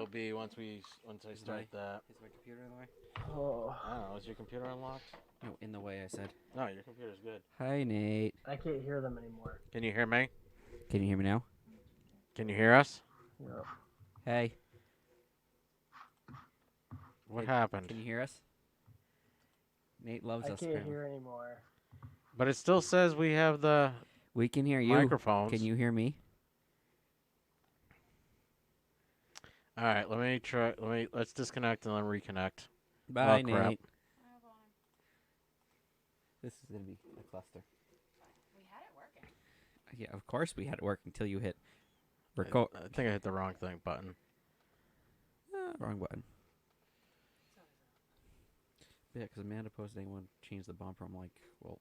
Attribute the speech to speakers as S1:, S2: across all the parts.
S1: it'll be once I start that.
S2: Is my computer in the way?
S3: Oh.
S1: I don't know. Is your computer unlocked?
S2: No, in the way, I said.
S1: No, your computer's good.
S2: Hi, Nate.
S3: I can't hear them anymore.
S1: Can you hear me?
S2: Can you hear me now?
S1: Can you hear us?
S3: No.
S2: Hey.
S1: What happened?
S2: Can you hear us? Nate loves
S3: I
S2: us.
S3: can't
S2: apparently.
S3: hear anymore.
S1: But it still says we have the
S2: We can hear you.
S1: microphones.
S2: Can you hear me?
S1: All right, let's disconnect and then reconnect.
S2: Bye,
S1: Oh, crap.
S2: Nate. This is going to be a cluster.
S4: We had it working.
S2: Yeah, of course we had it work until you hit record.
S1: I think I hit the wrong button.
S2: Wrong button. Yeah, because Amanda posted they want to change the bumper. I'm like, well,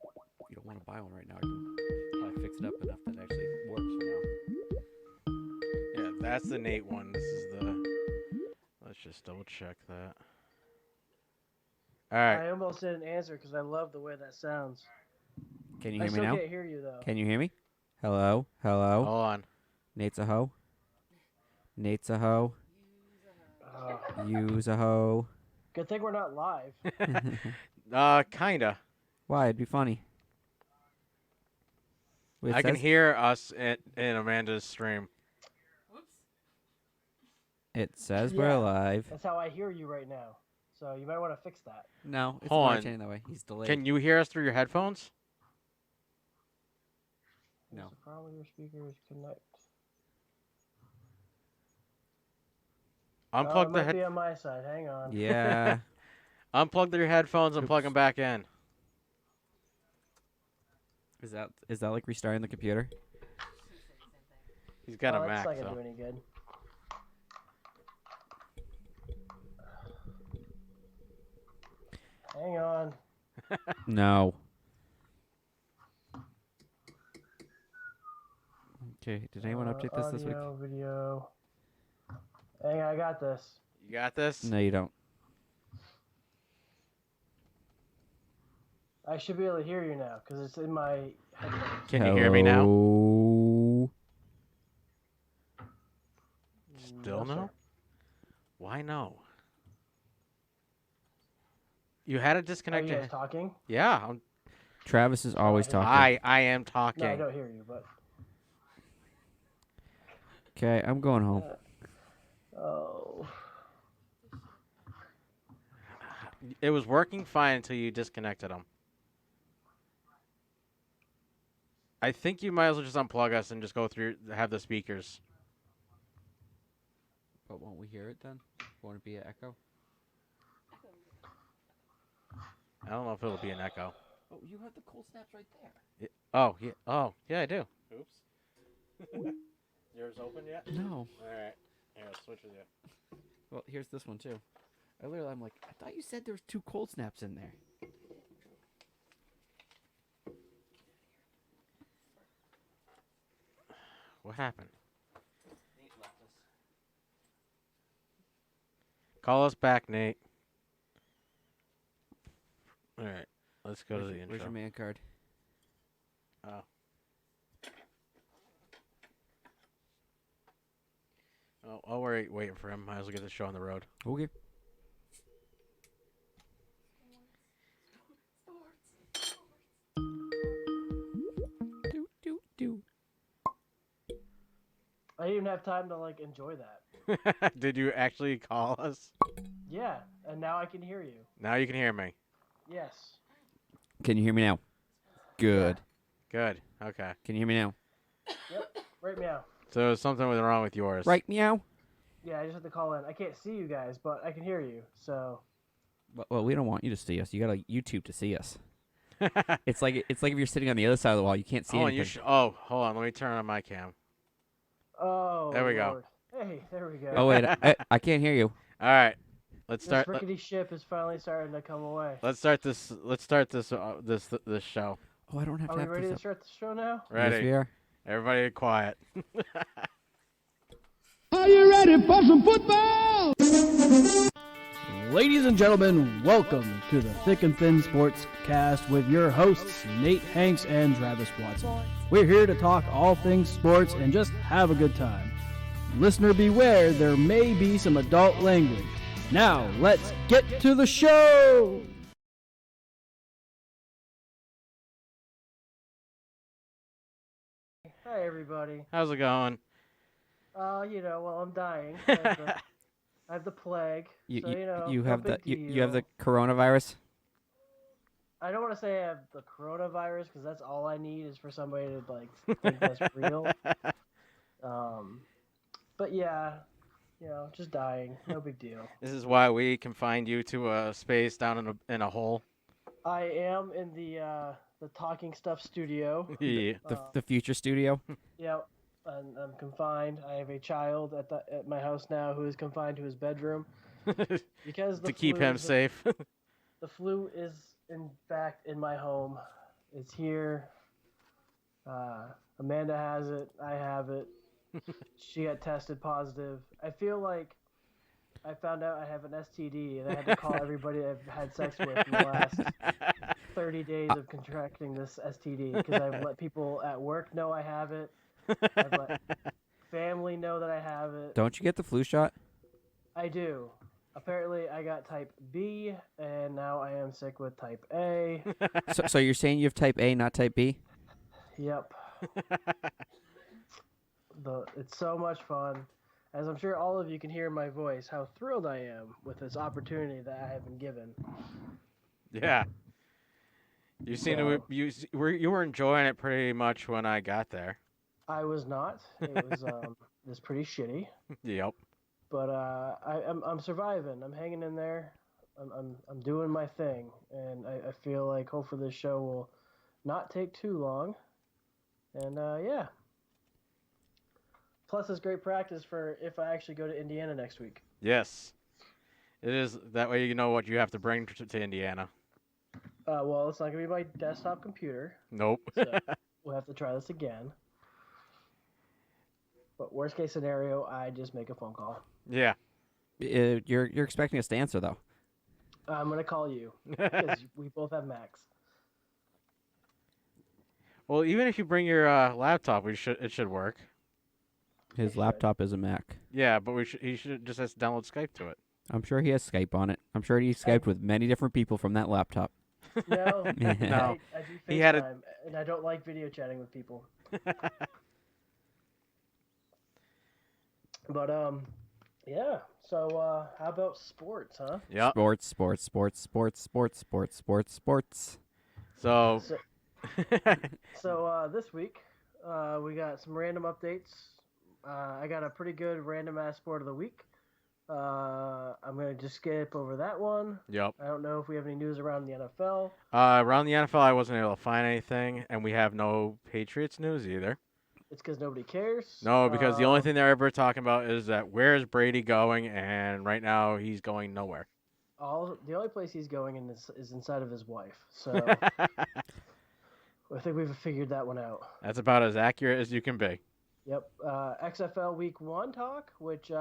S2: you don't want to buy one right now. I can probably fix it up enough that it actually works for now.
S1: Yeah, that's the Nate one. This is the... Let's just double check that. All right.
S3: I almost didn't answer because I love the way that sounds.
S2: Can you
S3: I
S2: hear me
S3: still
S2: now?
S3: can't hear you, though.
S2: Can you hear me? Hello? Hello?
S1: Hold on.
S2: Nate's a hoe? Nate's a hoe? Use a hoe?
S3: Good thing we're not live.
S1: Kinda.
S2: Why? It'd be funny. Wait,
S1: I can hear us in Amanda's stream.
S4: Whoops.
S2: It says
S3: Yeah.
S2: we're live.
S3: That's how I hear you right now. So you might want to fix that.
S2: No, it's
S1: Hold
S2: March
S1: on.
S2: anyway. He's delayed.
S1: Can you hear us through your headphones?
S2: No.
S3: There's a problem with your speakers. Connect.
S1: Unplug
S3: it
S1: the
S3: might be on my side. Hang on.
S2: Yeah.
S1: Unplug your headphones and plug
S2: Oops.
S1: them back in.
S2: Is that like restarting the computer?
S1: He's got a
S3: That's
S1: Mac,
S3: not gonna
S1: so.
S3: do any good. Hang on.
S2: No. Okay, did anyone update this week?
S3: Audio, video. Hang on, I got this.
S1: You got this?
S2: No, you don't.
S3: I should be able to hear you now because it's in my headphones.
S1: Can you hear me now?
S2: Hello?
S1: Still
S3: sir.
S1: no? Why no? You had it
S3: Are you
S1: disconnected.
S3: guys talking?
S1: Yeah,
S2: Travis is always talking.
S1: I am
S3: No, I
S1: talking.
S3: don't hear you, but.
S2: Okay, I'm going home.
S3: Oh.
S1: It was working fine until you disconnected them. I think you might as well just unplug us and just go through, have the speakers.
S2: But won't we hear it then? Won't it be an echo?
S1: I don't know if it'll be an echo.
S2: Oh, you have the cold snaps right there.
S1: Oh, yeah, I do. Oops. Yours open yet?
S2: No.
S1: All right. Here, I'll switch with you.
S2: Well, here's this one too. I'm like, I thought you said there was 2 cold snaps in there.
S1: What happened? Call us back, Nate. All right. Let's go to the intro.
S2: Where's your man card?
S1: Oh. Oh, I'll waiting for him. Might as well get the show on the road.
S2: Okay. Do.
S3: I didn't even have time to enjoy that.
S1: Did you actually call us?
S3: Yeah, and now I can hear you.
S1: Now you can hear me.
S3: Yes.
S2: Can you hear me now? Good.
S1: Good. Okay.
S2: Can you hear me now?
S3: Yep. Right meow.
S1: So something was wrong with yours.
S2: Right, meow.
S3: Yeah, I just have to call in. I can't see you guys, but I can hear you. So.
S2: Well, we don't want you to see us. You got to YouTube to see us. It's like if you're sitting on the other side of the wall, you can't see anything.
S1: Hold on. Let me turn on my cam.
S3: Oh.
S1: There we go.
S3: Lord. Hey, there we go.
S2: Oh wait, I can't hear you.
S1: All right. Let's
S3: This
S1: start.
S3: rickety ship is finally starting to come away.
S1: Let's start this this show.
S2: Oh, I don't have
S3: Are
S2: to
S3: we
S2: have
S3: ready
S2: this
S3: to
S2: up.
S3: start the show now?
S1: Ready?
S2: Yes, we are.
S1: Everybody quiet.
S5: Are you ready for some football? Ladies and gentlemen, welcome to the Thick and Thin Sports Cast with your hosts, Nate Hanks and Travis Watson. We're here to talk all things sports and just have a good time. Listener beware, there may be some adult language. Now, let's get to the show!
S3: Hi, everybody.
S1: How's it going?
S3: I'm dying. I have the plague.
S2: You,
S3: so,
S2: you,
S3: no
S2: have the
S3: big
S2: you have the
S3: deal.
S2: coronavirus.
S3: I don't want to say I have the coronavirus because that's all I need is for somebody to think that's real. But yeah, just dying. No big deal.
S1: This is why we confined you to a space down in a hole.
S3: I am in the talking stuff studio.
S1: Yeah.
S2: The future studio.
S3: Yep. And I'm confined. I have a child at my house now who is confined to his bedroom because
S1: To keep him safe.
S3: The flu is in fact in my home. It's here. Amanda has it. I have it. She got tested positive. I feel like I found out I have an STD and I had to call everybody I've had sex with in the last 30 days of contracting this STD because I've let people at work know I have it. I've let family know that I have it.
S2: Don't you get the flu shot?
S3: I do. Apparently, I got type B, and now I am sick with type A.
S2: So you're saying you have type A, not type B?
S3: Yep. It's so much fun. As I'm sure all of you can hear in my voice, how thrilled I am with this opportunity that I have been given.
S1: Yeah. You seem to you were enjoying it pretty much when I got there.
S3: I was not. It was pretty shitty.
S1: Yep.
S3: But I'm surviving. I'm hanging in there. I'm doing my thing, and I feel like hopefully this show will not take too long. And yeah. Plus, it's great practice for if I actually go to Indiana next week.
S1: Yes. It is. That way you know what you have to bring to Indiana.
S3: Well, it's not going to be my desktop computer.
S1: Nope.
S3: So we'll have to try this again. But worst case scenario, I just make a phone call.
S1: Yeah.
S2: You're expecting us to answer, though.
S3: I'm going to call you because we both have Macs.
S1: Well, even if you bring your laptop, it should work.
S2: His laptop is a Mac.
S1: Yeah, but he should just has to download Skype to it.
S2: I'm sure he has Skype on it. I'm sure he Skyped with many different people from that laptop.
S3: No,
S1: No.
S3: I do FaceTime,
S1: He had a-
S3: and I don't like video chatting with people. But yeah. So how about sports, huh?
S1: Yep.
S2: Sports.
S1: So
S3: So this week we got some random updates. I got a pretty good random ass sport of the week. I'm gonna just skip over that one.
S1: Yep.
S3: I don't know if we have any news around the NFL.
S1: Around the NFL, I wasn't able to find anything, and we have no Patriots news either.
S3: It's because nobody cares.
S1: No, because the only thing they're ever talking about is that where's Brady going, and right now he's going nowhere.
S3: The only place he's going in is inside of his wife. So I think we've figured that one out.
S1: That's about as accurate as you can be.
S3: Yep. XFL Week 1 talk, which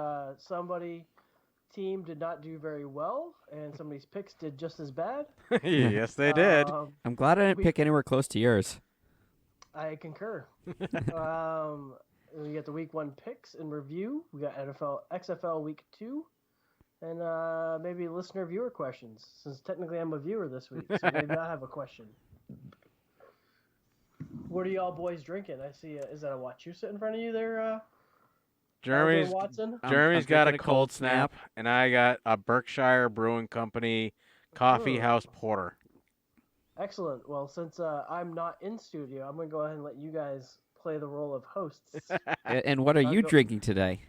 S3: team did not do very well, and somebody's picks did just as bad.
S1: Yes, they did.
S2: I'm glad I didn't pick anywhere close to yours.
S3: I concur. We got the Week 1 picks and review. We got XFL Week 2, and maybe listener viewer questions, since technically I'm a viewer this week, so maybe I have a question. What are y'all boys drinking? I see. Is that a Wachusett in front of you there,
S1: Jeremy's
S3: Watson?
S1: Jeremy's
S2: I'm
S1: got a
S2: drinking
S1: cold snap, and I got a Berkshire Brewing Company Coffee
S3: Ooh.
S1: House Porter.
S3: Excellent. Well, since I'm not in studio, I'm going to go ahead and let you guys play the role of hosts.
S2: And what are you drinking today?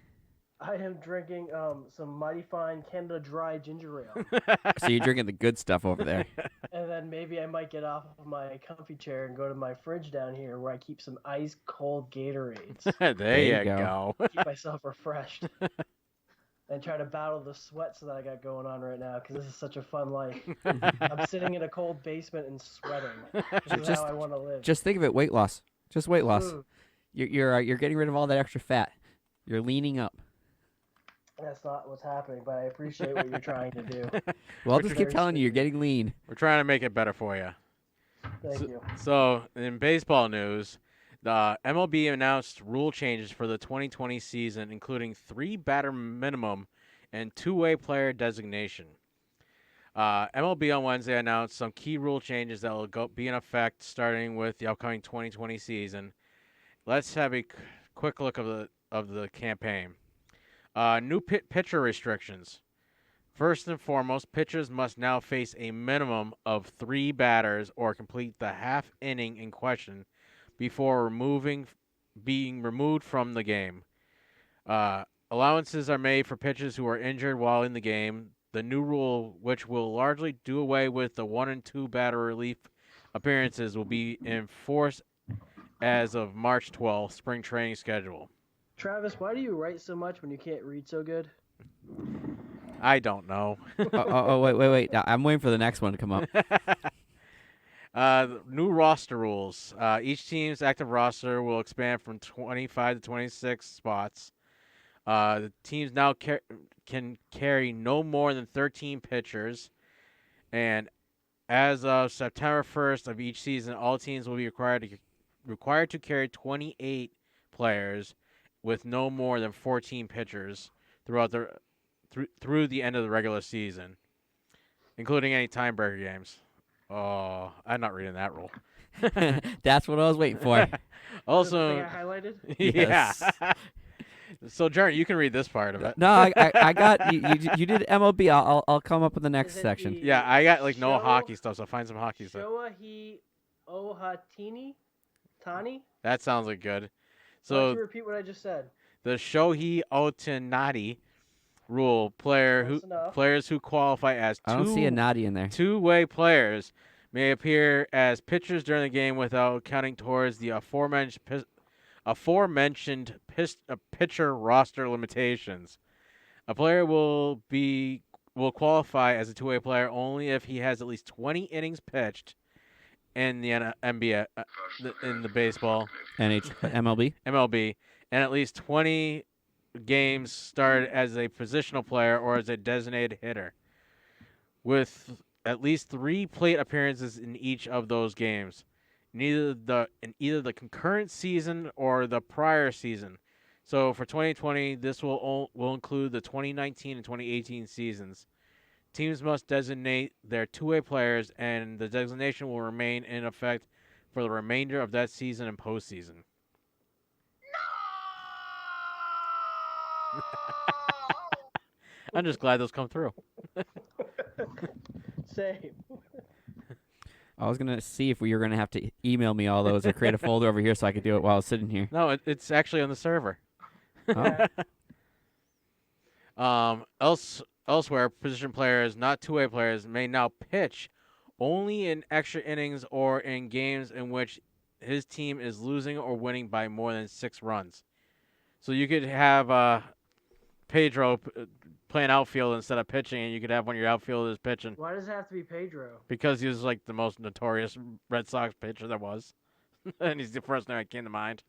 S3: I am drinking some Mighty Fine Canada Dry Ginger Ale.
S2: So you're drinking the good stuff over there.
S3: And then maybe I might get off of my comfy chair and go to my fridge down here where I keep some ice cold Gatorades.
S1: There you go.
S3: Keep myself refreshed. And try to battle the sweats that I got going on right now because this is such a fun life. I'm sitting in a cold basement and sweating. This is how I want to live.
S2: Just think of it, weight loss. Just weight loss.
S3: Ooh.
S2: You're getting rid of all that extra fat. You're leaning up.
S3: That's not what's happening, but I appreciate what you're trying to do.
S2: Well, I'll just keep telling you, you're getting lean.
S1: We're trying to make it better for you.
S3: Thank you.
S1: So, in baseball news, The MLB announced rule changes for the 2020 season, including 3 batter minimum and two-way player designation. MLB on Wednesday announced some key rule changes that will be in effect starting with the upcoming 2020 season. Let's have a quick look of the campaign. New pitcher restrictions. First and foremost, pitchers must now face a minimum of 3 batters or complete the half inning in question before being removed from the game. Allowances are made for pitchers who are injured while in the game. The new rule, which will largely do away with the 1 and 2 batter relief appearances, will be in force as of March 12th, spring training schedule.
S3: Travis, why do you write so much when you can't read so good?
S1: I don't know.
S2: Wait. I'm waiting for the next one to come up.
S1: New roster rules. Each team's active roster will expand from 25 to 26 spots. The teams now can carry no more than 13 pitchers. And as of September 1st of each season, all teams will be required to carry 28 players with no more than 14 pitchers throughout through the end of the regular season, including any tiebreaker games. Oh, I'm not reading that rule.
S2: That's what I was waiting for.
S1: Also,
S3: The thing I highlighted?
S1: yeah.
S2: Yes.
S1: So, Jordan, you can read this part of it.
S2: No, I got you did MLB. I'll come up with the next
S3: Is it
S2: section.
S3: the
S1: Yeah, I got no
S3: Show-
S1: hockey stuff, so find some hockey stuff.
S3: Shoahi Ohatini? Tani?
S1: That sounds like good.
S3: Why don't
S1: So
S3: you repeat what I just said?
S1: the Shohei Ohtani rule:
S3: Close enough.
S1: players who qualify as
S2: I don't see a naughty in there.
S1: two-way players may appear as pitchers during the game without counting towards the aforementioned pitcher roster limitations. A player will qualify as a two-way player only if he has at least 20 innings pitched in the NBA in the baseball
S2: MLB.
S1: MLB and at least 20 games started as a positional player or as a designated hitter, with at least 3 plate appearances in each of those games, in either the concurrent season or the prior season. So for 2020, this will include the 2019 and 2018 seasons. Teams must designate their two-way players, and the designation will remain in effect for the remainder of that season and postseason. I'm just glad those come through.
S3: Same.
S2: I was gonna see if we were gonna have to email me all those or create a folder over here so I could do it while I was sitting here.
S1: No, it's actually on the server.
S2: Oh.
S1: Elsewhere, position players, not two-way players, may now pitch only in extra innings or in games in which his team is losing or winning by more than 6 runs. So you could have Pedro playing outfield instead of pitching, and you could have one of your outfielders pitching
S3: Why does it have to be Pedro?
S1: because he was like the most notorious Red Sox pitcher there was. And he's the first name that came to mind.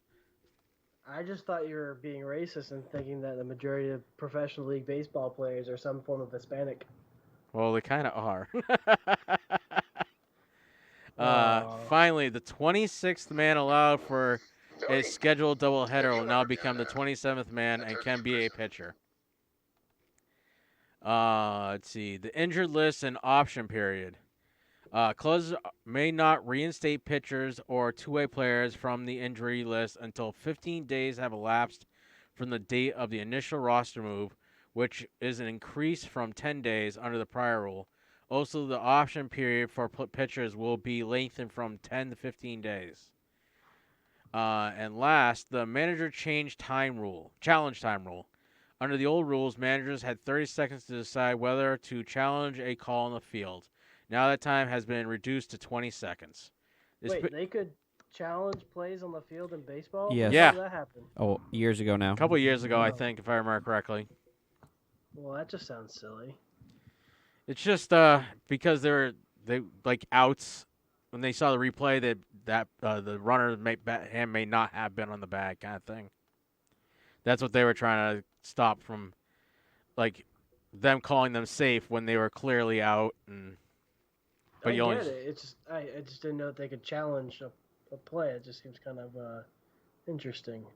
S3: I just thought you were being racist and thinking that the majority of professional league baseball players are some form of Hispanic.
S1: Well, they kind of are.
S3: Aw.
S1: Finally, the 26th man allowed for a scheduled doubleheader will now become the 27th man and can be a pitcher. Let's see. The injured list and option period. Clubs may not reinstate pitchers or two-way players from the injury list until 15 days have elapsed from the date of the initial roster move, which is an increase from 10 days under the prior rule. Also, the option period for pitchers will be lengthened from 10 to 15 days. And last, the manager challenge time rule. Under the old rules, managers had 30 seconds to decide whether to challenge a call on the field. Now that time has been reduced to 20 seconds.
S3: Wait, they could challenge plays on the field in baseball?
S2: Yes.
S1: Yeah.
S3: How did that happen?
S2: Oh, years ago now.
S1: A couple of years ago, I
S3: Oh.
S1: think, if I remember correctly.
S3: Well, that just sounds silly.
S1: It's just because they like outs when they saw the replay that the runner hand may not have been on the bag kind of thing. That's what they were trying to stop from, like them calling them safe when they were clearly out. But
S3: I
S1: you only
S3: get it. It's just, I just didn't know that they could challenge a play. It just seems kind of Interesting.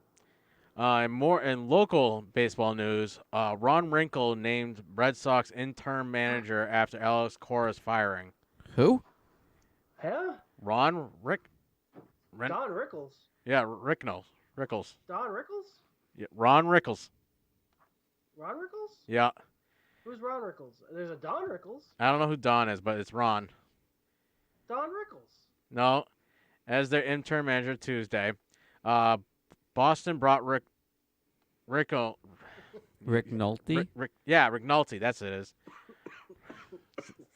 S1: In local baseball news, Ron Wrinkle named Red Sox interim manager after Alex Cora's firing.
S2: Who?
S3: Yeah?
S1: Ron
S3: Don Rickles.
S1: Rickles.
S3: Don Rickles?
S1: Yeah, Ron Rickles.
S3: Ron Rickles?
S1: Yeah,
S3: Who's Ron Rickles? There's a Don Rickles.
S1: I don't know who Don is, but it's Ron.
S3: Don Rickles.
S1: No, as their interim manager Tuesday. Boston brought Rickle.
S2: Rick Nolte?
S1: Rick Nolte. That's it is.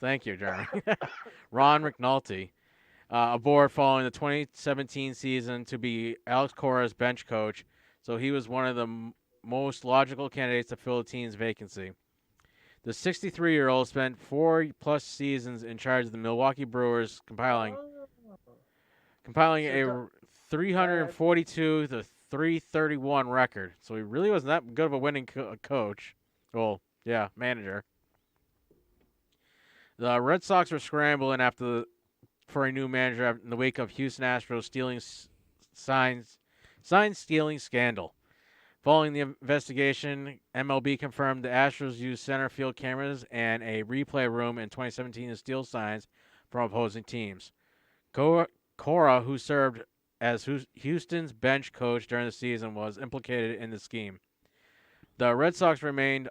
S1: Thank you, Jeremy. Ron McNulty aboard following the 2017 season to be Alex Cora's bench coach, so he was one of the most logical candidates to fill the team's vacancy. The 63-year-old spent 4+ seasons in charge of the Milwaukee Brewers, compiling a 342 to 331 record. So he really wasn't that good of a winning coach. Well, yeah, manager. The Red Sox were scrambling for a new manager in the wake of Houston Astros sign stealing scandal. Following the investigation, MLB confirmed the Astros used center field cameras and a replay room in 2017 to steal signs from opposing teams. Cora, who served as Houston's bench coach during the season, was implicated in the scheme. The Red Sox remain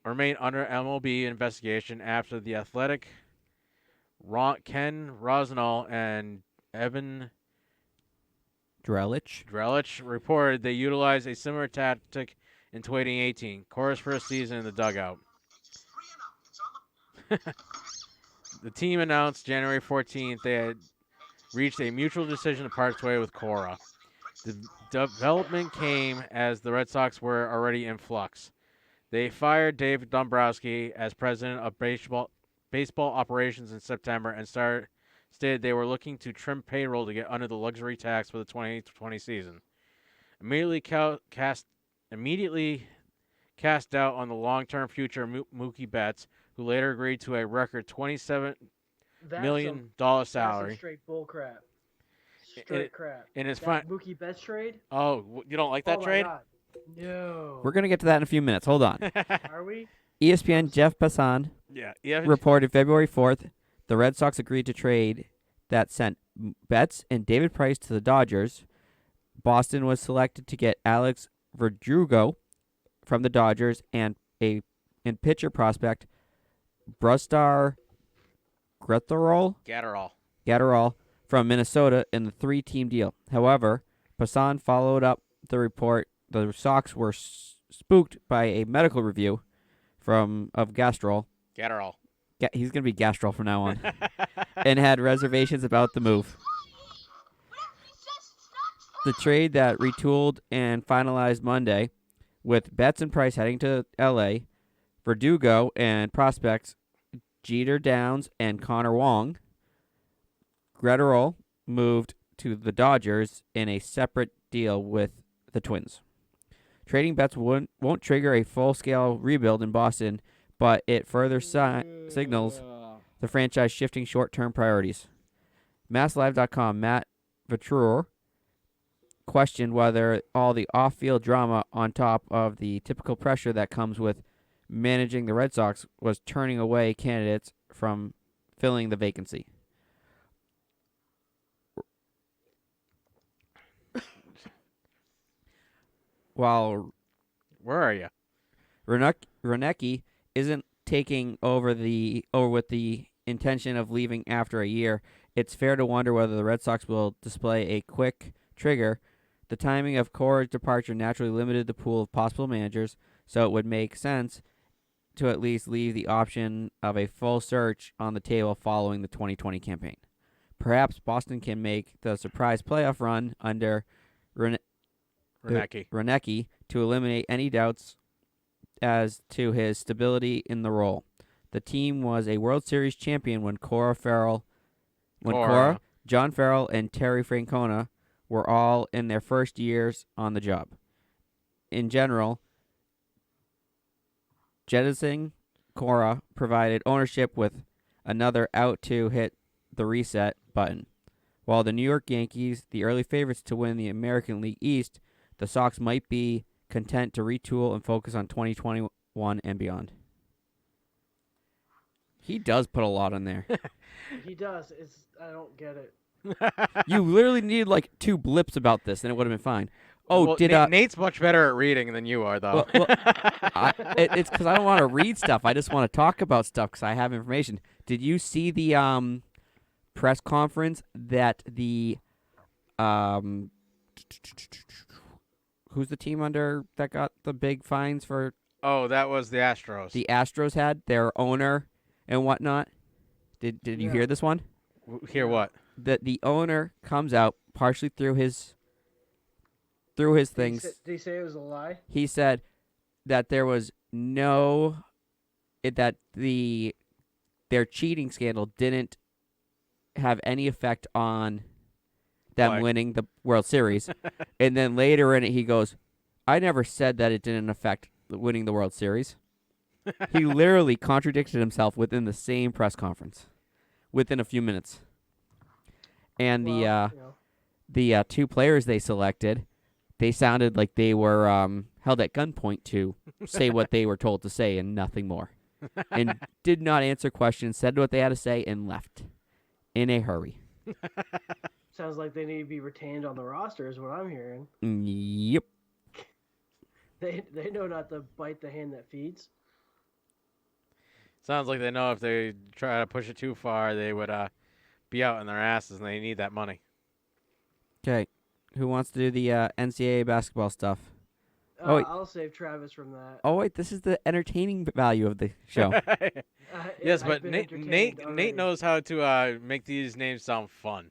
S1: under MLB investigation after the Athletic, Ken Rosnall and Evan Drellich reported they utilized a similar tactic in 2018, Cora's first season in the dugout. The team announced January 14th they had reached a mutual decision to part ways with Cora. The development came as the Red Sox were already in flux. They fired Dave Dombrowski as president of baseball operations in September and stated they were looking to trim payroll to get under the luxury tax for the 2020 season. Immediately cast doubt on the long-term future of Mookie Betts, who later agreed to a record $27 million salary.
S3: That's straight bull crap. Straight crap.
S1: And it's
S3: that
S1: fine.
S3: Mookie Betts trade?
S1: Oh, you don't like that trade?
S3: My God. No.
S2: We're going to get to that in a few minutes. Hold on.
S3: Are we?
S2: ESPN Jeff Passan reported February 4th the Red Sox agreed to trade that sent Betts and David Price to the Dodgers. Boston was selected to get Alex Verdugo from the Dodgers and pitcher prospect Brustar Gatterall from Minnesota in the 3-team deal. However, Passan followed up the report the Sox were spooked by a medical review of Gatterall. He's going to be Gastrol from now on. And had reservations about the move. The trade that retooled and finalized Monday, with Betts and Price heading to L.A., Verdugo and prospects Jeter Downs and Connor Wong. Gretterol moved to the Dodgers in a separate deal with the Twins. Trading Betts won't trigger a full-scale rebuild in Boston, but it further signals the franchise shifting short-term priorities. MassLive.com Matt Vitrur questioned whether all the off-field drama on top of the typical pressure that comes with managing the Red Sox was turning away candidates from filling the vacancy. While
S1: where are you?
S2: Renecki isn't taking over with the intention of leaving after a year, it's fair to wonder whether the Red Sox will display a quick trigger. The timing of Cora's departure naturally limited the pool of possible managers, so it would make sense to at least leave the option of a full search on the table following the 2020 campaign. Perhaps Boston can make the surprise playoff run under Renecki to eliminate any doubts as to his stability in the role. The team was a World Series champion when John Farrell, and Terry Francona were all in their first years on the job. In general, jettisoning Cora provided ownership with another out to hit the reset button. While the New York Yankees, the early favorites to win the American League East, the Sox might be content to retool and focus on 2021 and beyond. He does put a lot in there.
S3: He does. I don't get it.
S2: You literally needed like 2 blips about this, and it would have been fine. Oh,
S1: well,
S2: did
S1: Nate's much better at reading than you are, though.
S2: it's because I don't want to read stuff. I just want to talk about stuff because I have information. Did you see the press conference that the who's the team under that got the big fines for?
S1: Oh, that was the Astros.
S2: The Astros had their owner and whatnot. Did you hear this one?
S1: Hear what?
S2: That the owner comes out partially through his things.
S3: Did he say it was a lie?
S2: He said that there was that their cheating scandal didn't have any effect on them winning the World Series. And then later in it, he goes, I never said that it didn't affect winning the World Series. He literally contradicted himself within the same press conference within a few minutes. And the 2 players they selected, they sounded like they were held at gunpoint to say what they were told to say and nothing more. And did not answer questions, said what they had to say, and left in a hurry.
S3: Sounds like they need to be retained on the roster is what I'm hearing.
S2: Yep.
S3: They know not to bite the hand that feeds.
S1: Sounds like they know if they try to push it too far, they would be out on their asses, and they need that money.
S2: Okay. Who wants to do the NCAA basketball stuff? Oh, wait.
S3: I'll save Travis from that.
S2: Oh, wait. This is the entertaining value of the show.
S1: Yes, but Nate knows how to make these names sound fun.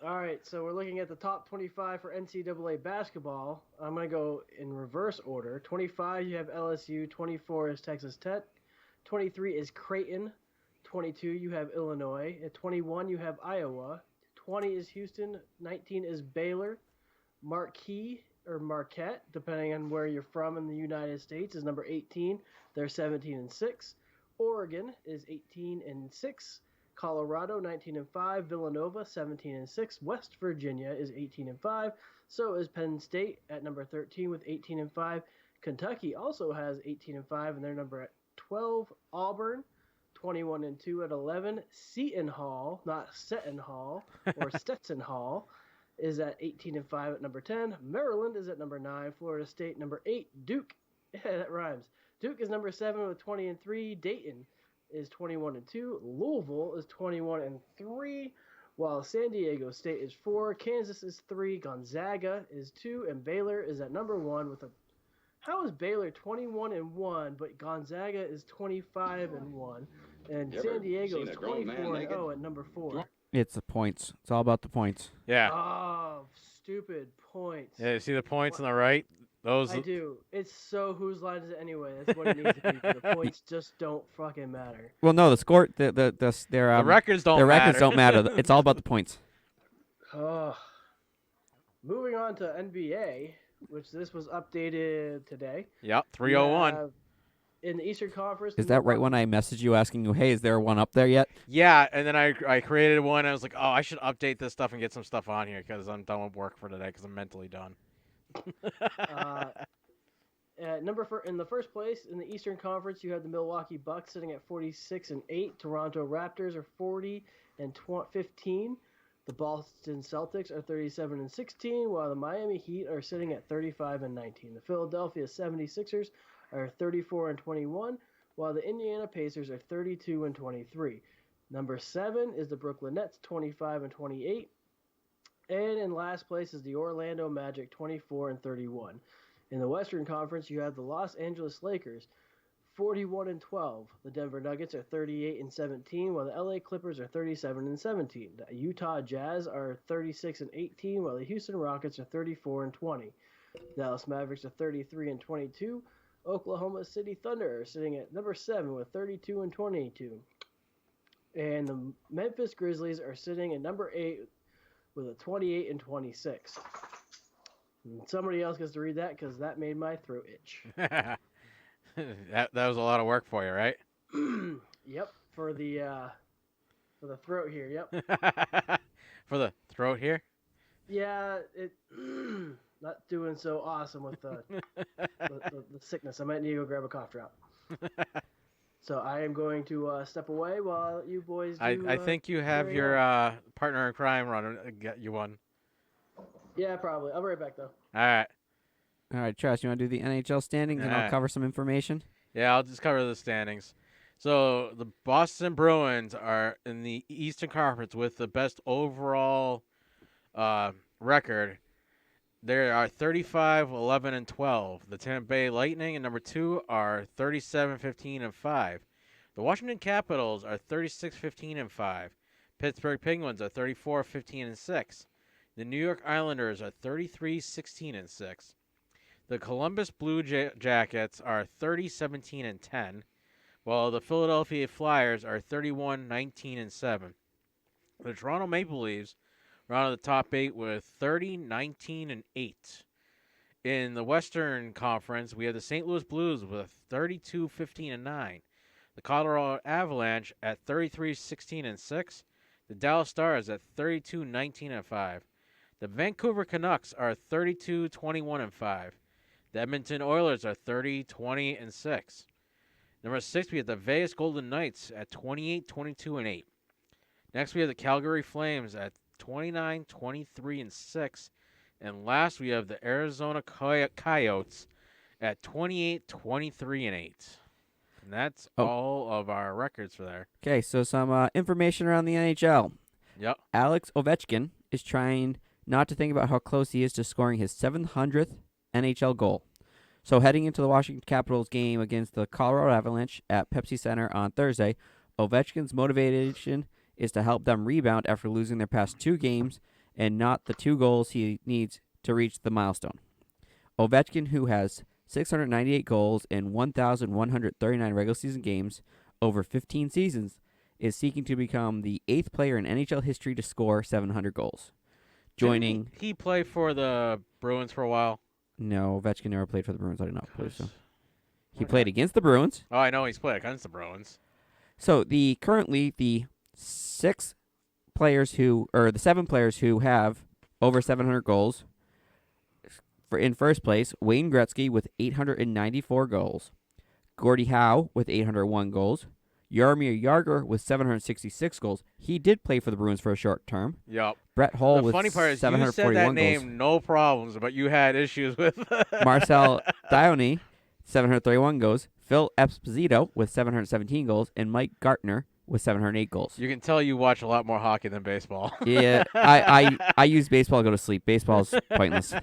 S3: All right, so we're looking at the top 25 for NCAA basketball. I'm going to go in reverse order. 25, you have LSU. 24 is Texas Tech. 23 is Creighton. 22, you have Illinois. At 21, you have Iowa. 20 is Houston. 19 is Baylor. Marquette, depending on where you're from in the United States, is number 18. They're 17-6. Oregon is 18-6. Colorado 19-5, Villanova 17-6, West Virginia is 18-5, so is Penn State at number 13 with 18-5. Kentucky also has 18-5 and they're number 12. Auburn 21-2 at 11. Seton Hall, not Seton Hall or Stetson Hall, is at 18-5 at number 10. Maryland is at number 9. Florida State number 8. Duke, yeah, that rhymes. Duke is number 7 with 20-3. Dayton is 21-2. Louisville is 21-3, while San Diego State is 4. Kansas is 3. Gonzaga is 2, and Baylor is at number 1 with a. How is Baylor 21-1, but Gonzaga is 25-1, and San Diego is 24-0 at number 4?
S2: It's the points. It's all about the points.
S1: Yeah.
S3: Oh, stupid points.
S1: Yeah, you see the points on the right? Those.
S3: I do. It's so whose line is it anyway? That's what it needs to be. The points just don't fucking matter.
S2: Well, no, the score, their
S1: records don't
S2: their
S1: matter.
S2: records don't matter. It's all about the points.
S3: Moving on to NBA, which this was updated today.
S1: Yep, 301.
S3: In the Eastern Conference.
S2: Is that right when I messaged you asking you, hey, is there one up there yet?
S1: Yeah, and then I created one. I was like, oh, I should update this stuff and get some stuff on here because I'm done with work for today because I'm mentally done.
S3: In the first place in the Eastern Conference, you have the Milwaukee Bucks sitting at 46-8. Toronto Raptors are 40-15. The Boston Celtics are 37-16, while the Miami Heat are sitting at 35-19. The Philadelphia 76ers are 34-21, while the Indiana Pacers are 32-23. Number 7 is the Brooklyn Nets, 25-28. And in last place is the Orlando Magic, 24-31. In the Western Conference, you have the Los Angeles Lakers, 41-12. The Denver Nuggets are 38-17, while the LA Clippers are 37-17. The Utah Jazz are 36-18, while the Houston Rockets are 34-20. Dallas Mavericks are 33-22. Oklahoma City Thunder are sitting at number 7 with 32-22. And the Memphis Grizzlies are sitting at number 8 with a 28-26. Somebody else gets to read that because that made my throat itch.
S1: that was a lot of work for you, right?
S3: Yep, for the throat here. Yep.
S1: For the throat here.
S3: Yeah, it not doing so awesome with the sickness. I might need to go grab a cough drop. So I am going to step away while you boys do.
S1: I think you have
S3: carry
S1: your
S3: on.
S1: partner in crime run get you one.
S3: Yeah, probably. I'll be right back though.
S1: All right.
S2: All right, Trash, you want to do the NHL standings and I'll
S1: Alright.
S2: cover some information?
S1: Yeah, I'll just cover the standings. So the Boston Bruins are in the Eastern Conference with the best overall record. They are 35, 11, and 12. The Tampa Bay Lightning and number 2 are 37, 15, and 5. The Washington Capitals are 36, 15, and 5. Pittsburgh Penguins are 34, 15, and 6. The New York Islanders are 33, 16, and 6. The Columbus Blue Jackets are 30, 17, and 10, while the Philadelphia Flyers are 31, 19, and 7. The Toronto Maple Leafs rounded the top 8 with 30, 19, and 8. In the Western Conference, we have the St. Louis Blues with 32, 15, and 9. The Colorado Avalanche at 33, 16, and 6. The Dallas Stars at 32, 19, and 5. The Vancouver Canucks are 32, 21, and 5. The Edmonton Oilers are 30, 20, and 6. Number 6, we have the Vegas Golden Knights at 28, 22, and 8. Next, we have the Calgary Flames at 29, 23, and 6. And last, we have the Arizona Coyotes at 28, 23, and 8. And that's all of our records for there.
S2: Okay, so some information around the NHL.
S1: Yep.
S2: Alex Ovechkin is trying not to think about how close he is to scoring his 700th NHL goal. So heading into the Washington Capitals game against the Colorado Avalanche at Pepsi Center on Thursday, Ovechkin's motivation is to help them rebound after losing their past 2 games and not the 2 goals he needs to reach the milestone. Ovechkin, who has 698 goals in 1,139 regular season games over 15 seasons, is seeking to become the 8th player in NHL history to score 700 goals. Joining...
S1: Didn't he play for the Bruins for a while?
S2: No, Ovechkin never played for the Bruins. I do not believe so. He
S1: Okay.
S2: played against the Bruins.
S1: Oh, I know he's played against the Bruins.
S2: So currently the 7 players who have over 700 goals. In first place, Wayne Gretzky with 894 goals, Gordie Howe with 801 goals, Jaromir Jagr with 766 goals. He did play for the Bruins for a short term.
S1: Yep.
S2: Brett Hull
S1: The
S2: with
S1: funny part is you said
S2: 741
S1: that
S2: goals.
S1: name, no problems, but you had issues with
S2: Marcel Diony, 731 goals. Phil Esposito with 717 goals, and Mike Gartner with 708 goals.
S1: You can tell you watch a lot more hockey than baseball.
S2: Yeah, I use baseball to go to sleep. Baseball's pointless.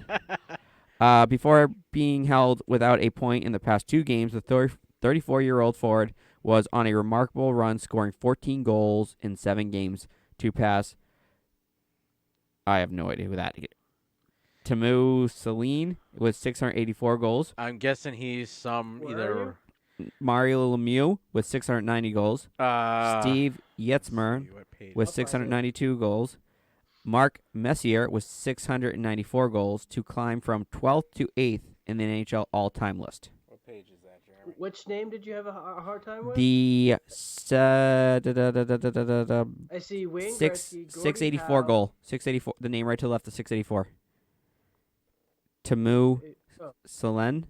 S2: Before being held without a point in the past 2 games, the 34-year-old forward was on a remarkable run, scoring 14 goals in 7 games to pass. I have no idea who that is. Teemu Selanne with 684 goals.
S1: I'm guessing he's some
S3: Where
S2: Mario Lemieux with 690 goals.
S1: either
S2: Steve Yetzmer with
S3: I'll find it.
S2: 692 goals. Mark Messier with 694 goals to climb from 12th to 8th in the NHL all-time list.
S1: What page is that, Jeremy?
S3: Which name did you have a hard time with?
S2: The
S3: I see Wayne
S2: six
S3: Gretzky, Gordie
S2: 684
S3: Howe.
S2: goal. 684. The name right to left of 684. Teemu
S3: Oh,
S2: Selanne.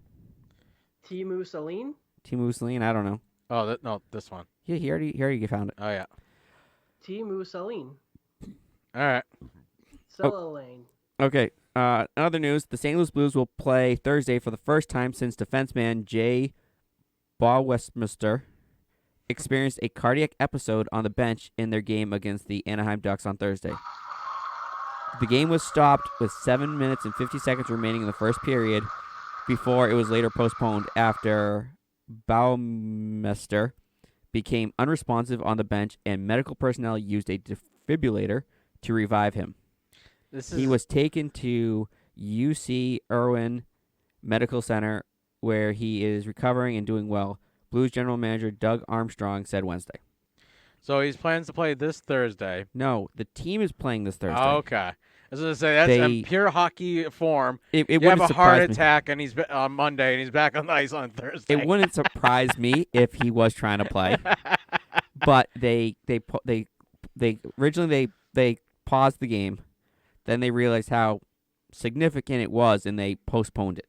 S3: Teemu Selanne.
S2: Teemu Selanne. I don't know.
S1: Oh, no, this one.
S2: Yeah, he already found it.
S1: Oh, yeah.
S3: Teemu Selanne.
S1: All right.
S3: Lane.
S2: Okay. Other news: the St. Louis Blues will play Thursday for the first time since defenseman Jay Bawwestmister experienced a cardiac episode on the bench in their game against the Anaheim Ducks on Thursday. The game was stopped with 7 minutes and 50 seconds remaining in the first period before it was later postponed after Bawwestmister became unresponsive on the bench and medical personnel used a defibrillator to revive him. He was taken to UC Irwin Medical Center where he is recovering and doing well, Blues general manager Doug Armstrong said Wednesday.
S1: So he plans to play this Thursday.
S2: No, the team is playing this Thursday.
S1: Oh, okay. I was going to say, that's in pure hockey form.
S2: It
S1: You have
S2: wouldn't
S1: a heart
S2: surprise me.
S1: attack on Monday, and he's back on the ice on Thursday.
S2: It wouldn't surprise me if he was trying to play. But they originally paused the game. Then they realized how significant it was, and they postponed it.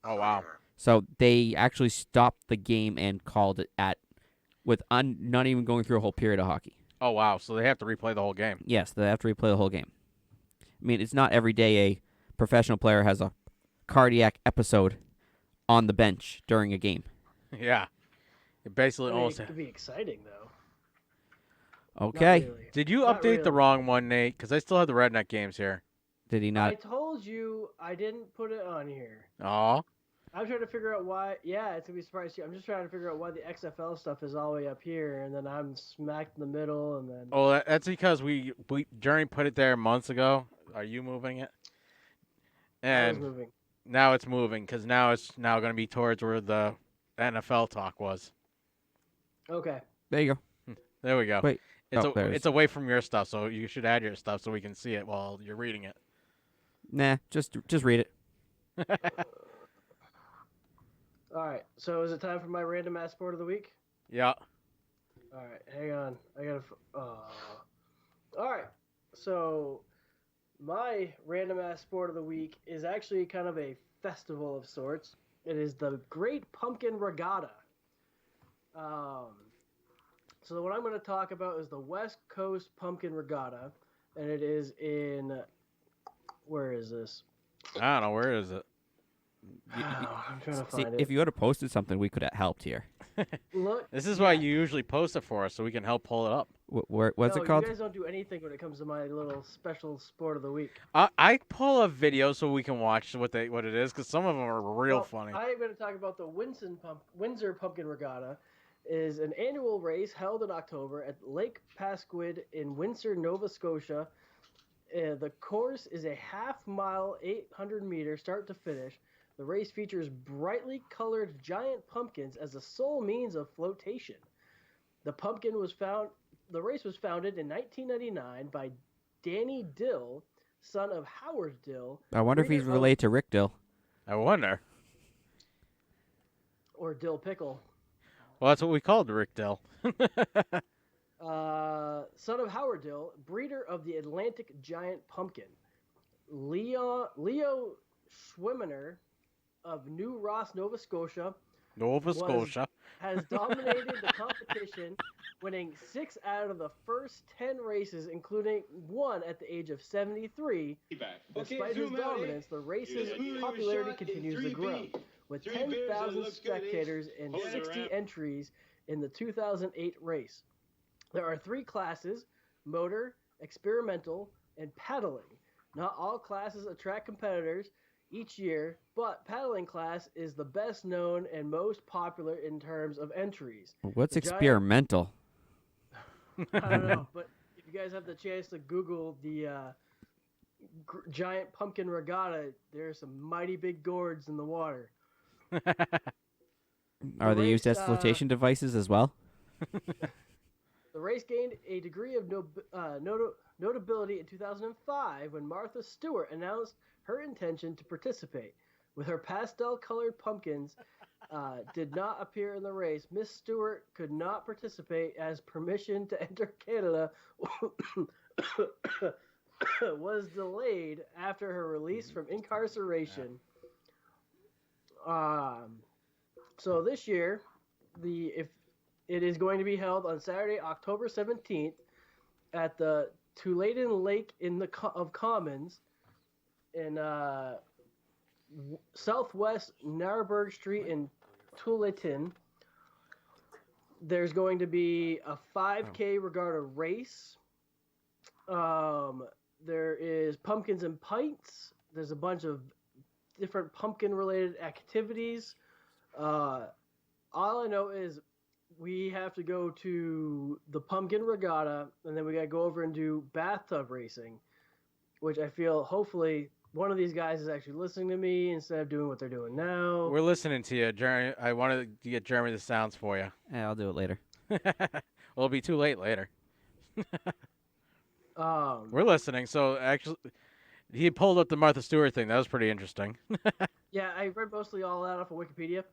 S1: Oh wow.
S2: So they actually stopped the game and called it not even going through a whole period of hockey.
S1: Oh wow. So they have to replay the whole game.
S2: Yes, they have to replay the whole game. I mean, it's not every day a professional player has a cardiac episode on the bench during a game.
S1: Yeah. It basically
S3: I mean,
S1: almost.
S3: it could be exciting though.
S2: Okay.
S3: Not really.
S1: Did you
S3: Not
S1: update the
S3: really.
S1: wrong one, Nate? Because I still have the Redneck games here.
S2: Did he
S3: I
S2: not?
S3: told you I didn't put it on here.
S1: Aw.
S3: I'm trying to figure out why. Yeah, it's gonna be a surprise to you. I'm just trying to figure out why the XFL stuff is all the way up here, and then I'm smacked in the middle, and then.
S1: Oh, that's because we Jeremy put it there months ago. Are you moving it?
S3: I was
S1: And
S3: moving.
S1: now it's moving because now it's going to be towards where the NFL talk was.
S3: Okay.
S2: There you go.
S1: There we go.
S2: Wait.
S1: It's
S2: Oh, there it is.
S1: it's away from your stuff, so you should add your stuff so we can see it while you're reading it.
S2: Nah, just read it.
S3: All right. So is it time for my random ass sport of the week?
S1: Yeah.
S3: All right. Hang on. I gotta. All right. So my random ass sport of the week is actually kind of a festival of sorts. It is the Great Pumpkin Regatta. So what I'm going to talk about is the West Coast Pumpkin Regatta, and it is in. Where is this?
S1: I don't know. Where is it?
S3: I'm trying to
S2: See,
S3: find it.
S2: if you would have posted something, we could have helped here.
S3: Look,
S1: This is why you usually post it for us so we can help pull it up.
S2: What's
S3: no,
S2: it called?
S3: You guys don't do anything when it comes to my little special sport of the week.
S1: I pull a video so we can watch what it is because some of them are real
S3: Well,
S1: funny.
S3: I am going to talk about the Windsor Pumpkin Regatta. It is an annual race held in October at Lake Pasquid in Windsor, Nova Scotia. The course is a half-mile, 800-meter start to finish. The race features brightly colored giant pumpkins as the sole means of flotation. The race was founded in 1999 by Danny Dill, son of Howard Dill.
S2: I wonder if he's
S3: breeder of-
S2: related to Rick Dill.
S1: I wonder.
S3: Or Dill Pickle.
S1: Well, that's what we called Rick Dill.
S3: Son of Howard Dill, breeder of the Atlantic giant pumpkin. Leo Schwimmer of New Ross, Nova Scotia,
S1: Nova Scotia.
S3: has dominated the competition, winning 6 out of the first 10 races, including one at the age of 73. Despite his dominance, the race's popularity continues to grow, with 10,000 spectators and 60 entries in the 2008 race. There are 3 classes: motor, experimental, and paddling. Not all classes attract competitors each year, but paddling class is the best known and most popular in terms of entries.
S2: What's
S3: The giant-
S2: experimental?
S3: I don't know, but if you guys have the chance to Google the giant pumpkin regatta, there's some mighty big gourds in the water.
S2: Are they used as
S3: race,
S2: flotation devices as well?
S3: The race gained a degree of notability in 2005 when Martha Stewart announced her intention to participate. With her pastel-colored pumpkins did not appear in the race, Miss Stewart could not participate as permission to enter Canada was delayed after her release from incarceration. So this year, it is going to be held on Saturday, October 17th, at the Tualatin Lake of Commons in southwest Narberg Street in Tualatin. There's going to be a 5K regatta race. There is pumpkins and pints. There's a bunch of different pumpkin-related activities. All I know is we have to go to the pumpkin regatta, and then we got to go over and do bathtub racing, which I feel hopefully one of these guys is actually listening to me instead of doing what they're doing now.
S1: We're listening to you, Jeremy. I wanted to get Jeremy the sounds for you.
S2: Yeah, I'll do it later.
S1: Well, it'll be too late later.
S3: Um,
S1: We're listening. So actually, he pulled up the Martha Stewart thing. That was pretty interesting.
S3: yeah, I read mostly all that off of Wikipedia.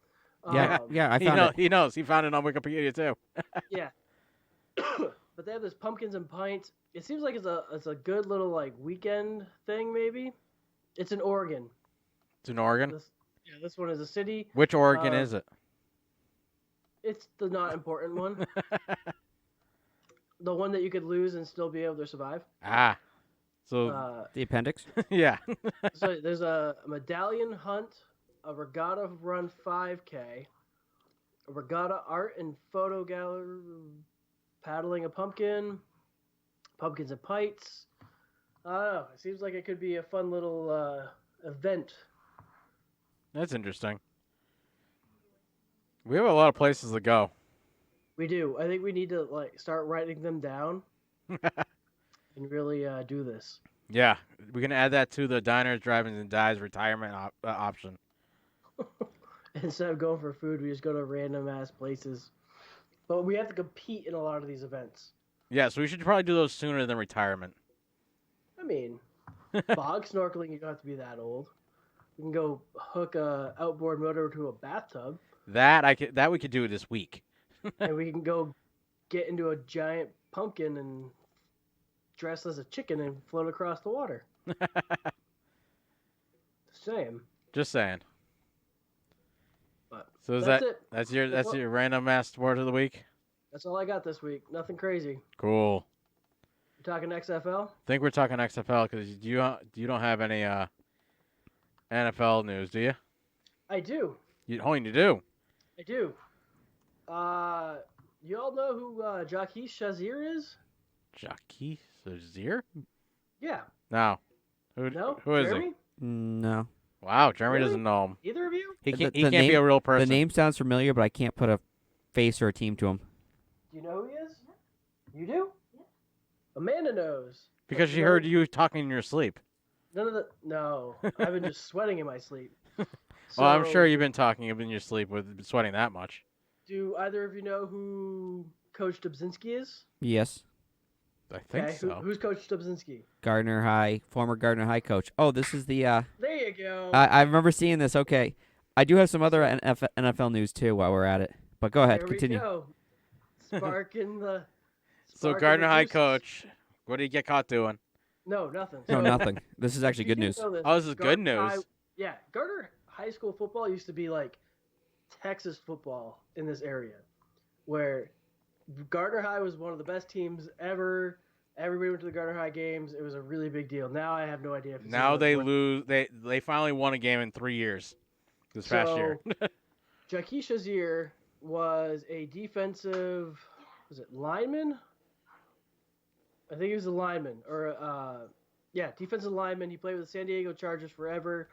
S2: Yeah,
S3: Um,
S2: yeah, I
S1: He
S2: found
S1: know,
S2: it.
S1: he knows. He found it on Wikipedia too.
S3: Yeah. But they have this pumpkins and pints. It seems like it's a good little like weekend thing maybe. It's in Oregon.
S1: It's in Oregon.
S3: This one is a city.
S1: Which Oregon
S3: Uh,
S1: is it?
S3: It's the not important one. The one that you could lose and still be able to survive.
S1: Ah. So
S2: The appendix.
S1: yeah.
S3: So there's a medallion hunt, a regatta run 5K, a regatta art and photo gallery, paddling a pumpkin, pumpkins and pints. I don't know. It seems like it could be a fun little event.
S1: That's interesting. We have a lot of places to go.
S3: We do. I think we need to like start writing them down and really do this.
S1: Yeah, we can add that to the diners, drive-ins, and dives retirement option.
S3: Instead of going for food, we just go to random ass places. But we have to compete in a lot of these events.
S1: Yeah, so we should probably do those sooner than retirement.
S3: I mean, bog snorkeling, you don't have to be that old. We can go hook a outboard motor to a bathtub,
S1: That we could do this week.
S3: and we can go get into a giant pumpkin and dress as a chicken and float across the water. Same.
S1: Just saying.
S3: But
S1: So is
S3: that's
S1: that
S3: it.
S1: that's
S3: all-
S1: your random ass sport of the week?
S3: That's all I got this week. Nothing crazy.
S1: Cool.
S3: You talking XFL?
S1: I think we're talking XFL because you don't have any NFL news, do you?
S3: I do.
S1: You do.
S3: I do. You all know who Jaquez Shazier is?
S1: Jackie Shazier?
S3: Yeah.
S1: No.
S3: No?
S1: Who is
S3: Jeremy?
S2: No.
S1: he? Wow, Jeremy
S3: Really?
S1: doesn't know him.
S3: Either of you?
S1: He
S2: The-
S1: can't.
S2: the
S1: He can't be
S2: name-
S1: a real
S2: The
S1: person.
S2: name sounds familiar, but I can't put a face or a team to him.
S3: Do you know who he is? You do? Amanda knows.
S1: because
S3: But
S1: she
S3: know-
S1: heard you talking in your sleep.
S3: None of the. No. I've been just sweating in my sleep.
S1: Well, I'm
S3: So,
S1: sure you've been talking in your sleep with sweating that much.
S3: Do either of you know who Coach Dubzinski is?
S2: Yes.
S1: I think
S3: Okay,
S1: so.
S3: Who's Coach Dubzinski?
S2: Gardner High, former Gardner High coach. Oh, this is the.
S3: There you go.
S2: I remember seeing this. Okay, I do have some other NFL news too while we're at it. But go ahead,
S3: there
S2: continue.
S3: we go. Sparking the.
S1: So
S3: sparking
S1: Gardner
S3: the
S1: High
S3: juices.
S1: coach, what did he get caught doing?
S3: No, nothing.
S2: No,
S3: So,
S2: nothing. This is actually
S3: if you
S2: good news.
S3: didn't know this,
S1: Oh, this is good
S3: Gardner
S1: news.
S3: Yeah, Gardner High School football used to be like Texas football in this area, where Gardner High was one of the best teams ever. Everybody went to the Gardner High games. It was a really big deal. Now I have no idea if it's
S1: Now
S3: even
S1: they
S3: worth-
S1: lose. They finally won a game in 3 years. This past year.
S3: Jaquez Shazier was a defensive, was it lineman? I think he was a lineman, or defensive lineman. He played with the San Diego Chargers forever.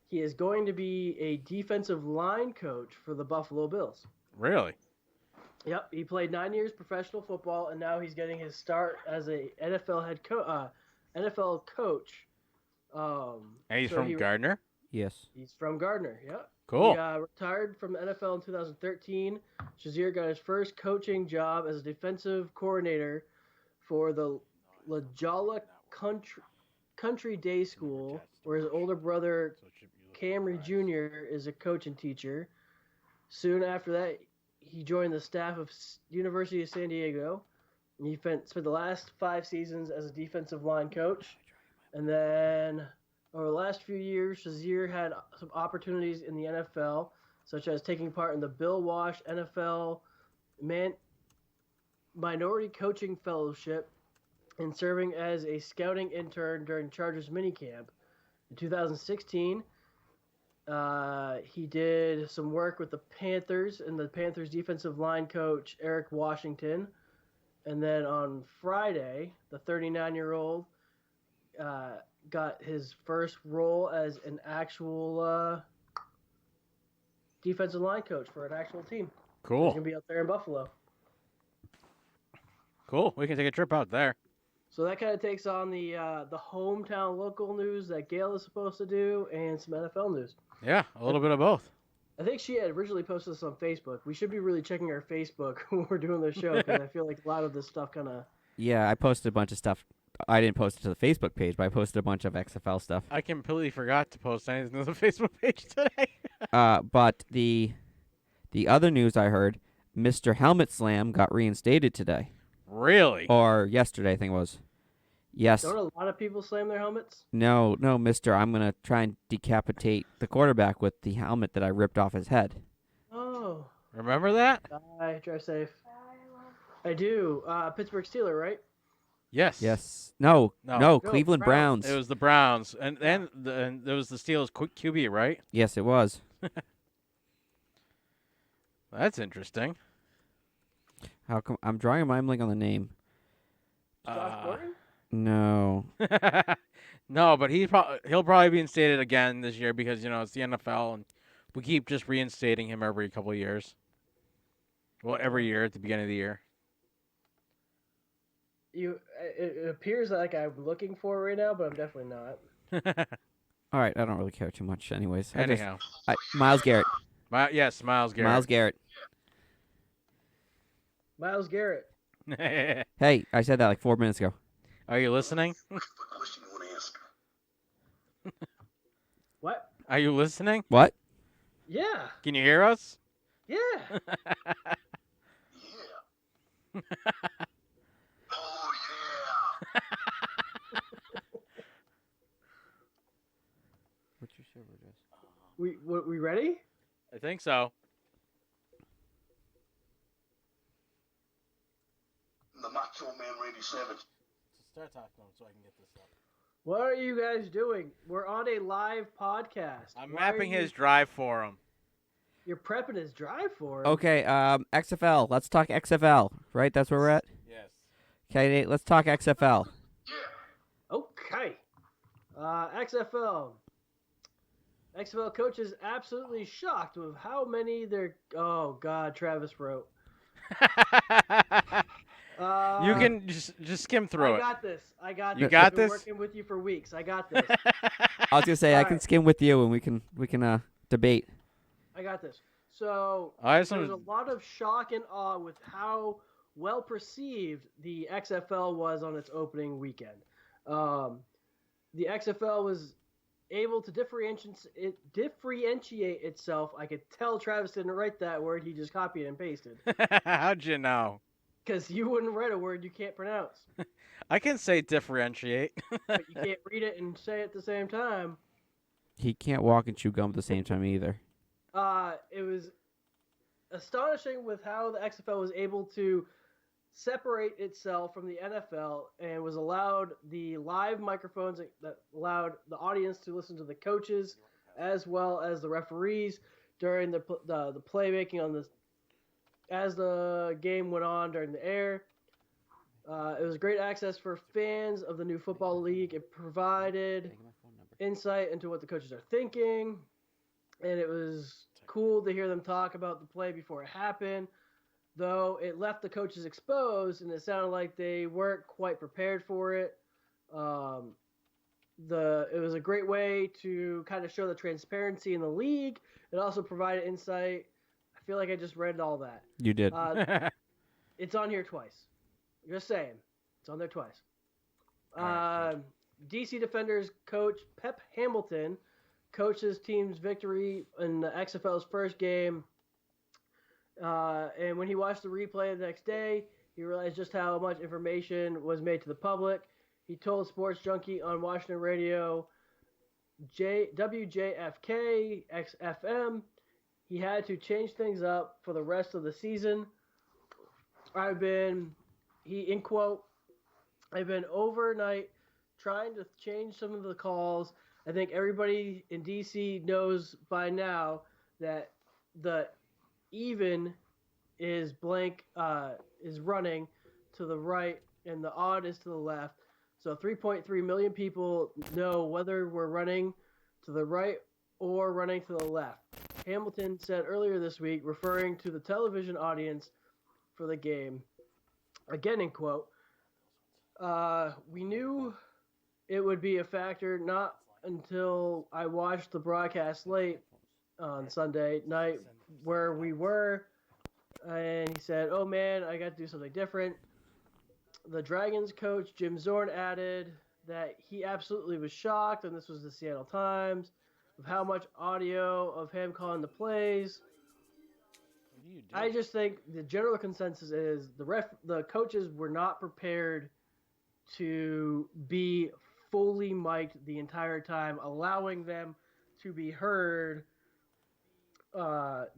S3: He is going to be a defensive line coach for the Buffalo Bills.
S1: Really?
S3: Yep, he played 9 years professional football, and now he's getting his start as a NFL coach.
S1: And he's
S3: So
S1: from
S3: he-
S1: Gardner.
S2: Yes.
S3: He's from Gardner. Yep.
S1: Cool.
S3: He retired from the NFL in 2013. Shazier got his first coaching job as a defensive coordinator for the La Jolla Country Day School, where his older brother Camry Jr. is a coach and teacher. Soon after that, he joined the staff of University of San Diego. And he spent the last 5 seasons as a defensive line coach. And then over the last few years, Shazier had some opportunities in the NFL, such as taking part in the Bill Walsh NFL Minority Coaching Fellowship and serving as a scouting intern during Chargers minicamp. In 2016, he did some work with the Panthers and the Panthers defensive line coach Eric Washington. And then on Friday, the 39-year-old got his first role as an actual defensive line coach for an actual team. He's
S1: Cool.
S3: going to be out there in Buffalo.
S1: Cool. We can take a trip out there.
S3: So that kind of takes on the hometown local news that Gail is supposed to do and some NFL news.
S1: Yeah, a little bit of both.
S3: I think she had originally posted this on Facebook. We should be really checking our Facebook when we're doing the show because I feel like a lot of this stuff kind of...
S2: Yeah, I posted a bunch of stuff. I didn't post it to the Facebook page, but I posted a bunch of XFL stuff.
S1: I completely forgot to post anything to the Facebook page today.
S2: But the other news I heard, Mr. Helmet Slam got reinstated today.
S1: Really?
S2: Or yesterday, I think it was. Yes.
S3: Don't a lot of people slam their helmets?
S2: No, mister. I'm going to try and decapitate the quarterback with the helmet that I ripped off his head.
S3: Oh.
S1: Remember that?
S3: Bye. Drive safe. I do. Pittsburgh Steeler, right?
S1: Yes.
S2: Yes. No,
S1: No.
S2: Cleveland
S3: Browns.
S2: Browns.
S1: It was the Browns, and there was the Steelers QB, right?
S2: Yes, it was.
S1: That's interesting.
S2: How come I'm drawing a mind blank on the name?
S3: Josh Gordon?
S2: No.
S1: No, but he'll probably be instated again this year because it's the NFL and we keep just reinstating him every couple of years. Well, every year at the beginning of the year.
S3: It appears like I'm looking for it right now, but I'm definitely not.
S2: All right, I don't really care too much anyways.
S1: Anyhow.
S2: Miles Garrett.
S1: Yes, Miles Garrett.
S2: Miles Garrett.
S3: Miles Garrett.
S2: Hey, I said that like 4 minutes ago.
S1: Are you listening?
S3: What?
S1: Are you listening?
S2: What?
S3: Yeah.
S1: Can you hear us?
S3: Yeah.
S6: Oh, yeah.
S2: What's your server address?
S3: We ready?
S1: I think so.
S6: The Macho Man Randy Savage.
S1: Start talking so I can get this up.
S3: What are you guys doing? We're on a live podcast.
S1: I'm
S3: Why are
S1: mapping
S3: you-
S1: his drive for him.
S3: You're prepping his drive for him.
S2: Okay, XFL. Let's talk XFL, right? That's where we're at?
S1: Yes.
S2: Okay, Nate, let's talk XFL.
S3: Okay. XFL. XFL coaches absolutely shocked with how many they're. Oh God, Travis wrote.
S1: You can just skim through
S3: I
S1: it.
S3: got this. I got
S1: You
S3: this.
S1: got
S3: I've been
S1: this?
S3: working with you for weeks. I got this.
S2: I was gonna say I can
S3: Alright.
S2: skim with you and we can debate.
S3: I got this. So
S1: I have
S3: there's a
S1: some.
S3: lot of shock and awe with how well perceived the XFL was on its opening weekend. The XFL was able to differentiate itself. I could tell Travis didn't write that word. He just copied and pasted.
S1: How'd you know?
S3: Because you wouldn't write a word you can't pronounce.
S1: I can say differentiate.
S3: But you can't read it and say it at the same time.
S2: He can't walk and chew gum at the same time either.
S3: It was astonishing with how the XFL was able to separate itself from the NFL and was allowed the live microphones that allowed the audience to listen to the coaches as well as the referees during the playmaking on the as the game went on during the air. It was great access for fans of the new football league. It provided insight into what the coaches are thinking, and it was cool to hear them talk about the play before it happened, though it left the coaches exposed and it sounded like they weren't quite prepared for it. It was a great way to kind of show the transparency in the league. It also provided insight. I feel like I just read all that.
S2: You did.
S3: It's on here twice. Just saying. It's on there twice.
S1: Alright,
S3: DC Defenders coach Pep Hamilton coached his team's victory in the XFL's first game. And when he watched the replay the next day, he realized just how much information was made to the public. He told Sports Junkie on Washington Radio, WJFK, XFM, he had to change things up for the rest of the season. I've been overnight trying to change some of the calls. I think everybody in DC knows by now that the even is blank is running to the right and the odd is to the left. So 3.3 million people know whether we're running to the right or running to the left. Hamilton said earlier this week, referring to the television audience for the game, again in quote, we knew it would be a factor, not until I watched the broadcast late on Sunday night where we were, and he said, oh man, I got to do something different. The Dragons coach, Jim Zorn, added that he absolutely was shocked, and this was the Seattle Times, of how much audio of him calling the plays I just think the general consensus is the coaches were not prepared to be fully mic'd the entire time, allowing them to be heard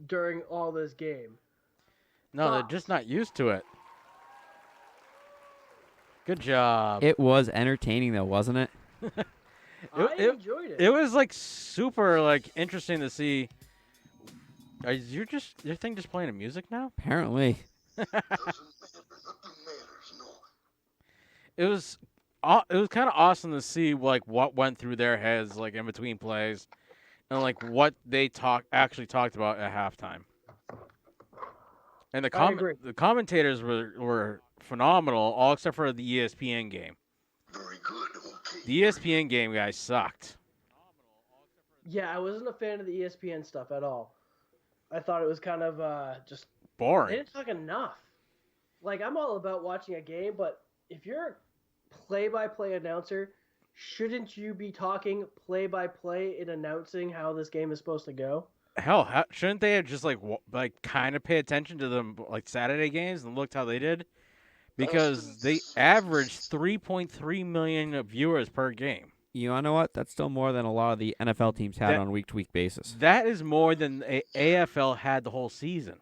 S3: during all this game.
S1: No, they're just not used to it. Good job.
S2: It was entertaining though, wasn't it?
S3: I enjoyed it.
S1: It was like super like interesting to see. Is your thing just playing the music now?
S2: Apparently.
S6: Doesn't matter. Nothing matters. No.
S1: It was kind of awesome to see like what went through their heads like in between plays, and like what they actually talked about at halftime. And the commentators were phenomenal, all except for the ESPN game.
S6: Very good. Okay.
S1: The ESPN game guys sucked.
S3: Yeah, I wasn't a fan of the ESPN stuff at all. I thought it was kind of just they
S1: Boring.
S3: didn't talk enough. Like, I'm all about watching a game, but if you're a play-by-play announcer, shouldn't you be talking play-by-play and announcing how this game is supposed to go?
S1: Hell, shouldn't they have just like kind of pay attention to them like Saturday games and looked how they did? Because they averaged 3.3 million viewers per game.
S2: You wanna know what? That's still more than a lot of the NFL teams had on a week-to-week basis.
S1: That is more than AFL had the whole season.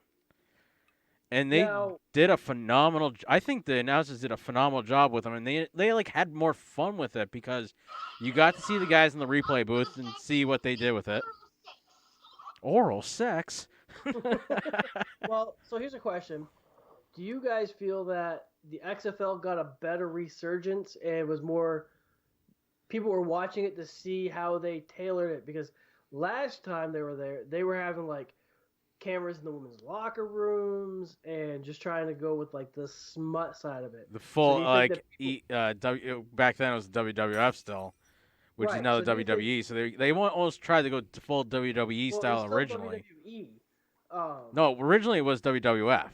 S1: And they did a phenomenal. I think the announcers did a phenomenal job with them, and they like had more fun with it because you got to see the guys in the replay booth and see what they did with it. Oral sex.
S3: Well, so here's a question: do you guys feel that the XFL got a better resurgence and was more people were watching it to see how they tailored it? Because last time they were there, they were having like cameras in the women's locker rooms and just trying to go with like the smut side of it.
S1: The full
S3: that
S1: back then it was WWF still, which is
S3: Right,
S1: now
S3: so
S1: the
S3: do you
S1: WWE. So they almost tried to go to full WWE
S3: Well,
S1: style
S3: it's still
S1: originally.
S3: WWE.
S1: No, originally it was WWF.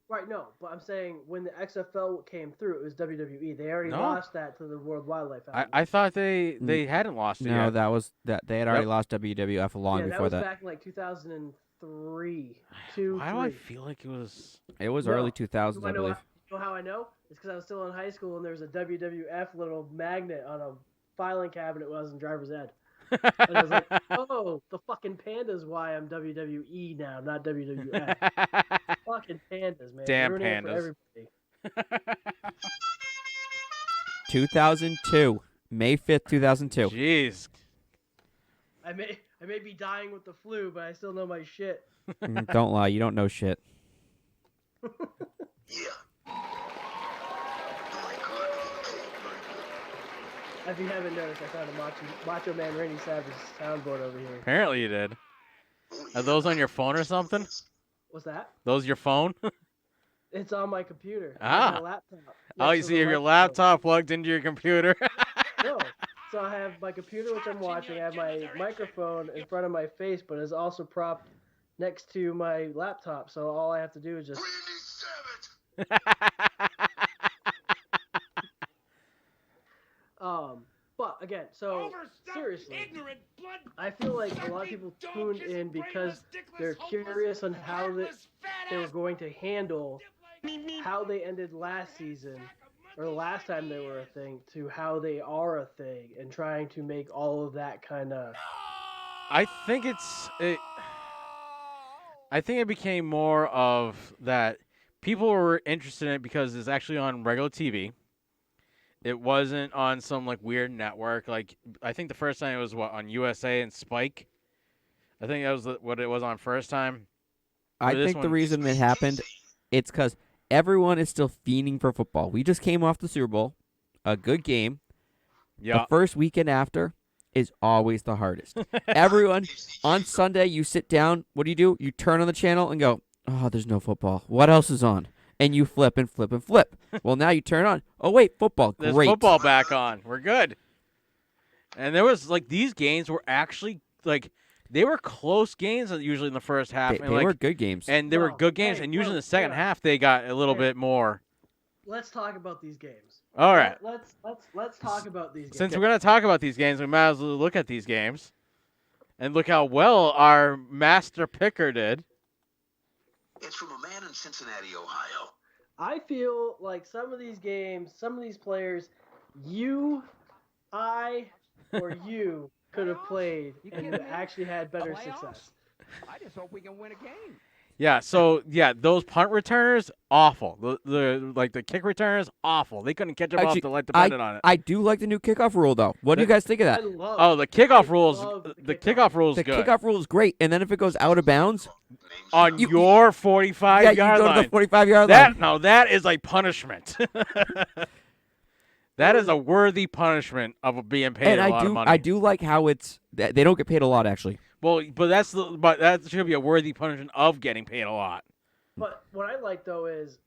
S3: Right, no, but I'm saying when the XFL came through, it was WWE. They already
S1: No.
S3: lost that to the World Wildlife Fund.
S1: I thought they hadn't lost it
S2: No,
S1: yet.
S2: that was that they had already
S1: Yep.
S2: lost WWF long
S3: yeah, that
S2: before
S3: was
S2: that.
S3: back in like 2003.
S1: Why do I feel like it was?
S2: It was
S3: No.
S2: early 2000s,
S3: You
S2: I
S3: know
S2: believe.
S3: how I know? It's because I was still in high school and there was a WWF little magnet on a filing cabinet when I was in driver's ed. And I was like, oh, the fucking panda's why I'm WWE now, not WWF. Fucking pandas, man.
S1: Damn
S3: Ruining it for
S1: pandas.
S3: everybody.
S2: 2002, May 5th, 2002.
S1: Jeez.
S3: I may be dying with the flu, but I still know my shit.
S2: Don't lie, you don't know shit.
S6: Yeah. Very good. Okay. Very good.
S3: If you haven't noticed, I found a Macho Man Randy Savage soundboard over here.
S1: Apparently you did.
S6: Oh,
S1: Are those on your phone or something?
S3: What's that?
S1: Those your phone?
S3: It's on my computer.
S1: Ah.
S3: My laptop.
S1: Oh, you
S3: Next to
S1: see
S3: the
S1: if your
S3: microphone.
S1: laptop plugged into your computer.
S3: No. So I have my computer, which I'm watching. I have my microphone in front of my face, but it's also propped next to my laptop. So all I have to do is just.
S6: Randy Savage.
S3: But again, so seriously, I feel like a lot of people tuned in because they're curious on how they were going to handle how they ended last season or the last time they were a thing to how they are a thing and trying to make all of that kind of.
S1: I think it became more of that people were interested in it because it's actually on regular TV. It wasn't on some like weird network. Like I think the first time it was on USA and Spike. I think that was what it was on first time.
S2: I
S1: this
S2: think the
S1: one-
S2: reason it happened, it's because everyone is still fiending for football. We just came off the Super Bowl, a good game.
S1: Yeah.
S2: The first weekend after is always the hardest. Everyone, on Sunday, you sit down. What do? You turn on the channel and go, oh, there's no football. What else is on? And you flip and flip and flip. Well, now you turn on. Oh, wait, football.
S1: There's
S2: Great.
S1: football back on. We're good. And there was like these games were actually like they were close games usually in the first half.
S2: They
S1: and, like,
S2: were good games.
S1: And they were
S3: Well,
S1: good games.
S3: hey,
S1: And usually in
S3: well,
S1: the second
S3: yeah.
S1: half they got a little
S3: Hey.
S1: bit more.
S3: Let's talk about these games.
S1: All right.
S3: Let's talk about these games.
S1: Since we're gonna talk about these games, we might as well look at these games, and look how well our master picker did.
S6: It's from a man in Cincinnati, Ohio.
S3: I feel like some of these games, some of these players, or you could have played and actually had better success.
S7: I just hope we can win a game.
S1: Yeah, so those punt returners awful. The kick returners awful. They couldn't catch them off the light dependent on it.
S2: I do like the new kickoff rule though. What do you guys think of that?
S1: The kickoff rules. The kickoff rules
S2: The
S1: good.
S2: kickoff rule is great, and then if it goes out of bounds,
S1: On
S2: You-
S1: your 45
S2: yeah,
S1: yard
S2: you go
S1: line.
S2: to the 45-yard line.
S1: That is like punishment. That is a worthy punishment of being paid
S2: And
S1: a lot of money.
S2: I do like how they don't get paid a lot actually.
S1: Well, but that should be a worthy punishment of getting paid a lot.
S3: But what I like though is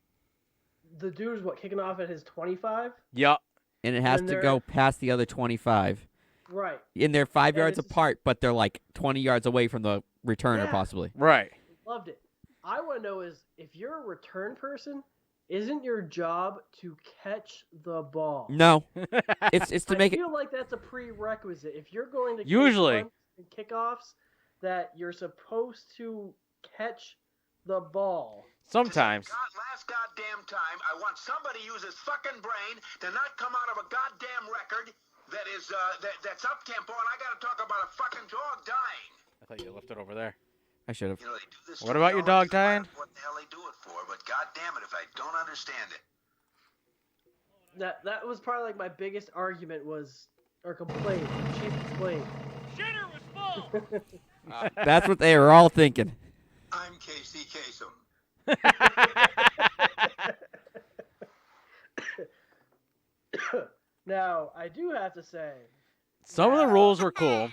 S3: the dude's kicking off at his 25.
S1: Yep.
S2: And it has
S3: And
S2: to
S3: they're-
S2: go past the other 25.
S3: Right.
S2: And they're 5
S3: And
S2: yards
S3: it's-
S2: apart, but they're like 20 yards away from the returner
S3: Yeah.
S2: possibly.
S1: Right.
S3: Loved it. I want to know is if you're a return person, isn't your job to catch the ball?
S2: No, it's to make
S3: I
S2: it.
S3: feel like that's a prerequisite. If you're going to
S1: Usually.
S3: kick punts and kickoffs, that you're supposed to catch the ball.
S1: Sometimes.
S6: Last goddamn time, I want somebody to use his fucking brain to not come out of a goddamn record that is that's up tempo, and I got to talk about a fucking dog dying.
S1: I thought you left it over there.
S2: I should have.
S6: You know, they do this.
S1: What
S6: to
S1: about
S6: me
S1: your
S6: all
S1: dog
S6: the time.
S1: dying?
S6: What the hell they do it for? But goddamn it, if I don't understand it.
S3: That was probably like my biggest argument or complaint, chief complaint.
S4: Shitter was full.
S2: That's what they were all thinking.
S6: I'm Casey Kasem.
S3: Now, I do have to say,
S1: Some of the rules were cool.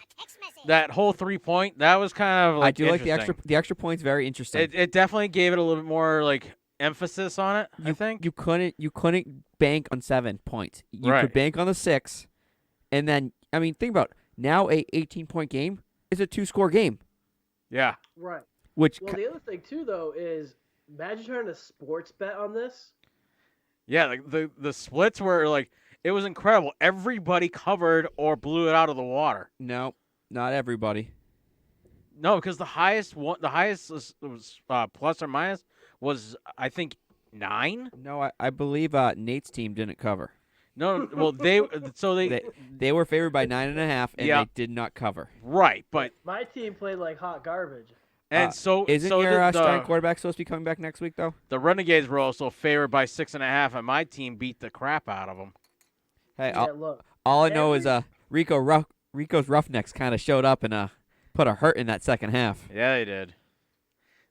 S1: That whole 3-point, that was kind of like
S2: I do like
S1: interesting.
S2: the extra points. Very interesting.
S1: It definitely gave it a little bit more like emphasis on it. I think.
S2: you couldn't bank on 7 points. You
S1: Right.
S2: could bank on the 6, and then I mean think about it. Now a 18-point game is a 2-score game,
S1: Yeah.
S3: right.
S2: which
S3: Well, the other thing, too, though, is imagine trying to sports bet on this.
S1: Yeah. Like the splits were like it was incredible. Everybody covered or blew it out of the water.
S2: no, not everybody.
S1: No, because the highest was plus or minus was I think 9.
S2: No, I believe Nate's team didn't cover.
S1: No, well
S2: They were favored by 9.5, and
S1: Yeah.
S2: they did not cover.
S1: right, but
S3: My team played like hot garbage.
S1: and so
S2: Isn't
S1: so
S2: your
S1: did
S2: starting quarterback supposed to be coming back next week though?
S1: the Renegades were also favored by 6.5, and my team beat the crap out of them.
S2: Hey,
S3: Yeah, look.
S2: all I know is Rico's Roughnecks kind of showed up and put a hurt in that second half.
S1: Yeah, they did.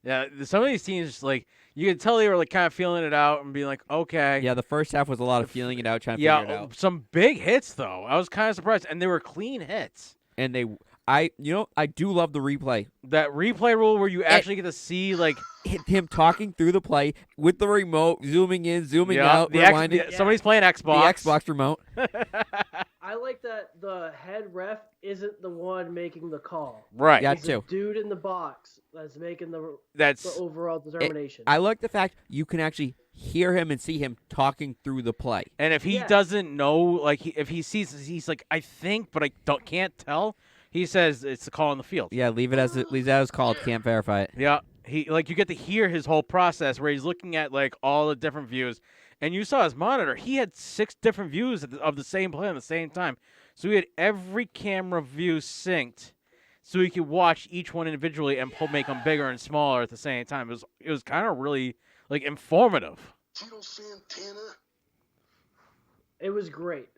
S1: Yeah, some of these teams like you could tell they were like kind of feeling it out and being like, okay.
S2: Yeah, the first half was a lot of feeling it out, trying to figure it out.
S1: Some big hits though. I was kind of surprised, and they were clean hits.
S2: And I do love the replay.
S1: That replay rule where you actually get to see like
S2: Him talking through the play with the remote, zooming in, zooming out,
S1: the
S2: rewinding.
S1: somebody's playing
S2: The
S1: Xbox.
S2: Xbox remote.
S3: I like that the head ref isn't the one making the call.
S1: Right.
S2: Yeah,
S3: He's
S2: too.
S3: the dude in the box that's making the
S1: That's
S3: overall determination.
S2: I like the fact you can actually hear him and see him talking through the play.
S1: and if he
S3: Yeah.
S1: doesn't know, like if he sees, he's like, I think, but I can't tell. He says it's the call on the field.
S2: Yeah, leave it as called. Can't verify it.
S1: Yeah, he like you get to hear his whole process where he's looking at like all the different views, and you saw his monitor. He had 6 different views of the same play at the same time, so he had every camera view synced, so he could watch each one individually and make them bigger and smaller at the same time. It was kind of really like informative.
S6: Tito Santana.
S3: It was great.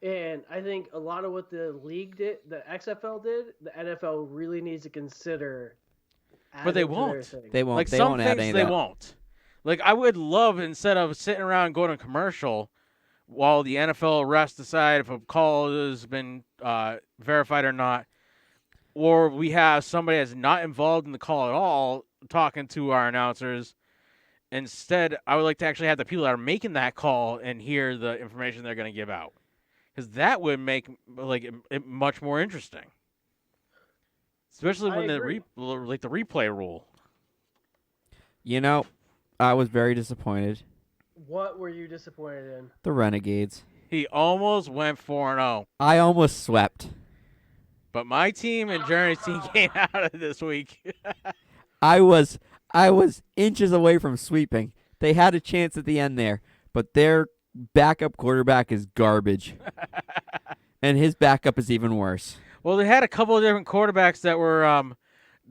S3: And I think a lot of what the league did, the XFL did, the NFL really needs to consider.
S1: But they
S3: adding to their
S1: won't.
S3: thing.
S2: They won't.
S1: Like
S2: they
S1: some
S2: won't add
S1: things
S2: any
S1: they
S2: of that.
S1: won't. Like I would love instead of sitting around going to commercial while the NFL refs decide if a call has been verified or not, or we have somebody that's not involved in the call at all talking to our announcers. Instead, I would like to actually have the people that are making that call and hear the information they're going to give out, because that would make like it much more interesting. Especially
S3: I
S1: when the
S3: agree.
S1: the replay rule.
S2: You know, I was very disappointed.
S3: What were you disappointed in?
S2: The Renegades.
S1: He almost went 4-0.
S2: I almost swept.
S1: But my team and Journey's team came out of this week.
S2: I was I was inches away from sweeping. They had a chance at the end there, but their backup quarterback is garbage. And his backup is even worse.
S1: Well, they had a couple of different quarterbacks that were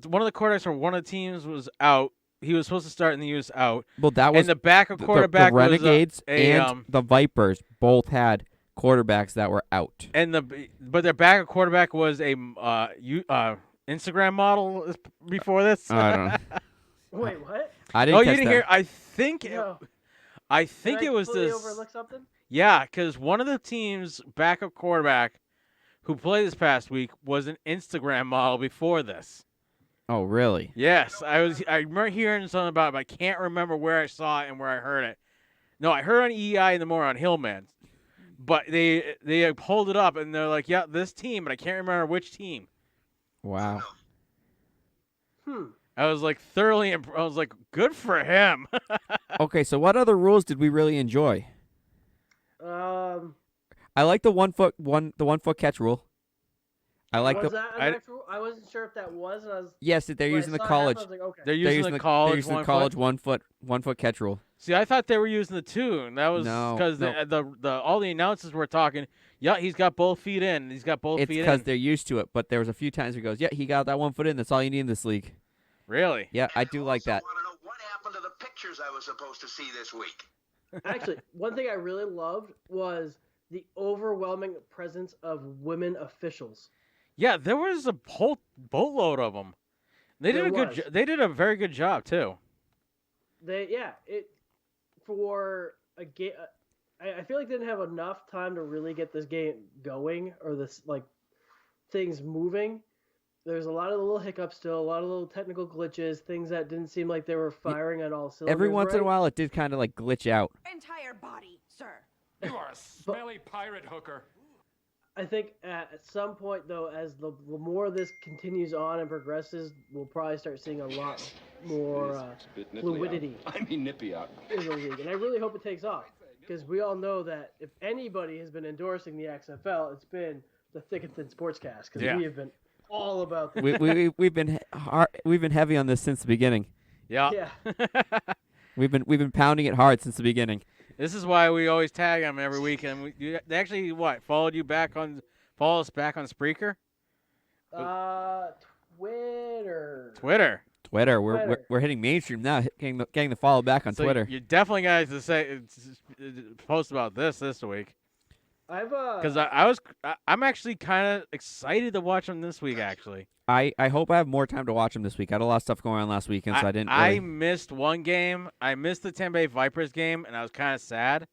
S1: one of the quarterbacks for one of the teams was out. He was supposed to start and he was out.
S2: Well, that was
S1: and the backup quarterback
S2: the Renegades
S1: was
S2: and the Vipers both had quarterbacks that were out.
S1: But their backup quarterback was a Instagram model before this.
S2: I don't know.
S3: Wait, what?
S2: I didn't.
S1: Oh,
S2: catch
S1: you didn't
S2: that.
S1: hear? I think
S3: No.
S1: it was
S3: completely
S1: this.
S3: overlook something?
S1: Yeah, because one of the team's backup quarterback who played this past week was an Instagram model before this.
S2: Oh, really?
S1: Yes, I remember hearing something about it, but I can't remember where I saw it and where I heard it. No, I heard on EI in the morning on Hillman, but they pulled it up and they're like, yeah, this team, but I can't remember which team.
S2: Wow.
S1: I was like thoroughly I was like, good for him.
S2: Okay, so what other rules did we really enjoy? I like the one foot catch rule. I like
S3: was
S2: the
S3: that an actual? I wasn't sure if that was. And I was.
S2: yes that they're
S3: when I
S2: using the
S3: saw it
S2: college.
S3: happen, I was like, okay.
S1: They're
S2: They're
S1: using the college
S2: one foot catch rule.
S1: See, I thought they were using the two, and that was
S2: No,
S1: because
S2: no.
S1: the all the announcers were talking. Yeah, he's got both feet in. He's got both
S2: It's
S1: feet
S2: because
S1: in.
S2: they're used to it. But there was a few times where he goes, yeah, he got that 1 foot in. That's all you need in this league.
S1: Really?
S2: Yeah, I do like that.
S6: I want to know what happened to the pictures I was supposed to see this week.
S3: Actually, one thing I really loved was the overwhelming presence of women officials.
S1: Yeah, there was a whole boatload of them. They did
S3: There
S1: a good.
S3: was.
S1: They did a very good job too.
S3: For a game. I feel like they didn't have enough time to really get this game going or this things moving. There's a lot of little hiccups still, a lot of little technical glitches, things that didn't seem like they were firing on all cylinders.
S2: Every once in a
S3: right?
S2: while, it did kind of glitch out.
S8: Entire body, sir.
S4: You are a smelly pirate hooker.
S3: I think at some point, though, as the more this continues on and progresses, we'll probably start seeing a lot more fluidity
S4: I mean nippy out.
S3: in the league. And I really hope it takes off because we all know that if anybody has been endorsing the XFL, it's been the Thick and Thin Sportscast because
S1: Yeah.
S3: we have been all about this.
S2: We've been heavy on this since the beginning.
S1: Yeah.
S3: Yeah.
S2: We've been pounding it hard since the beginning.
S1: This is why we always tag them every week, and they actually followed us back on Spreaker,
S3: Twitter.
S2: Twitter, we're
S3: Twitter.
S2: we're hitting mainstream now, getting the follow back on
S1: So
S2: Twitter.
S1: You definitely got to say post about this week
S3: I've
S1: because I'm actually kind of excited to watch them this week. Actually,
S2: I hope I have more time to watch them this week. I had a lot of stuff going on last weekend, so I didn't.
S1: I
S2: Really...
S1: missed one game. I missed the Tampa Bay Vipers game, and I was kind of sad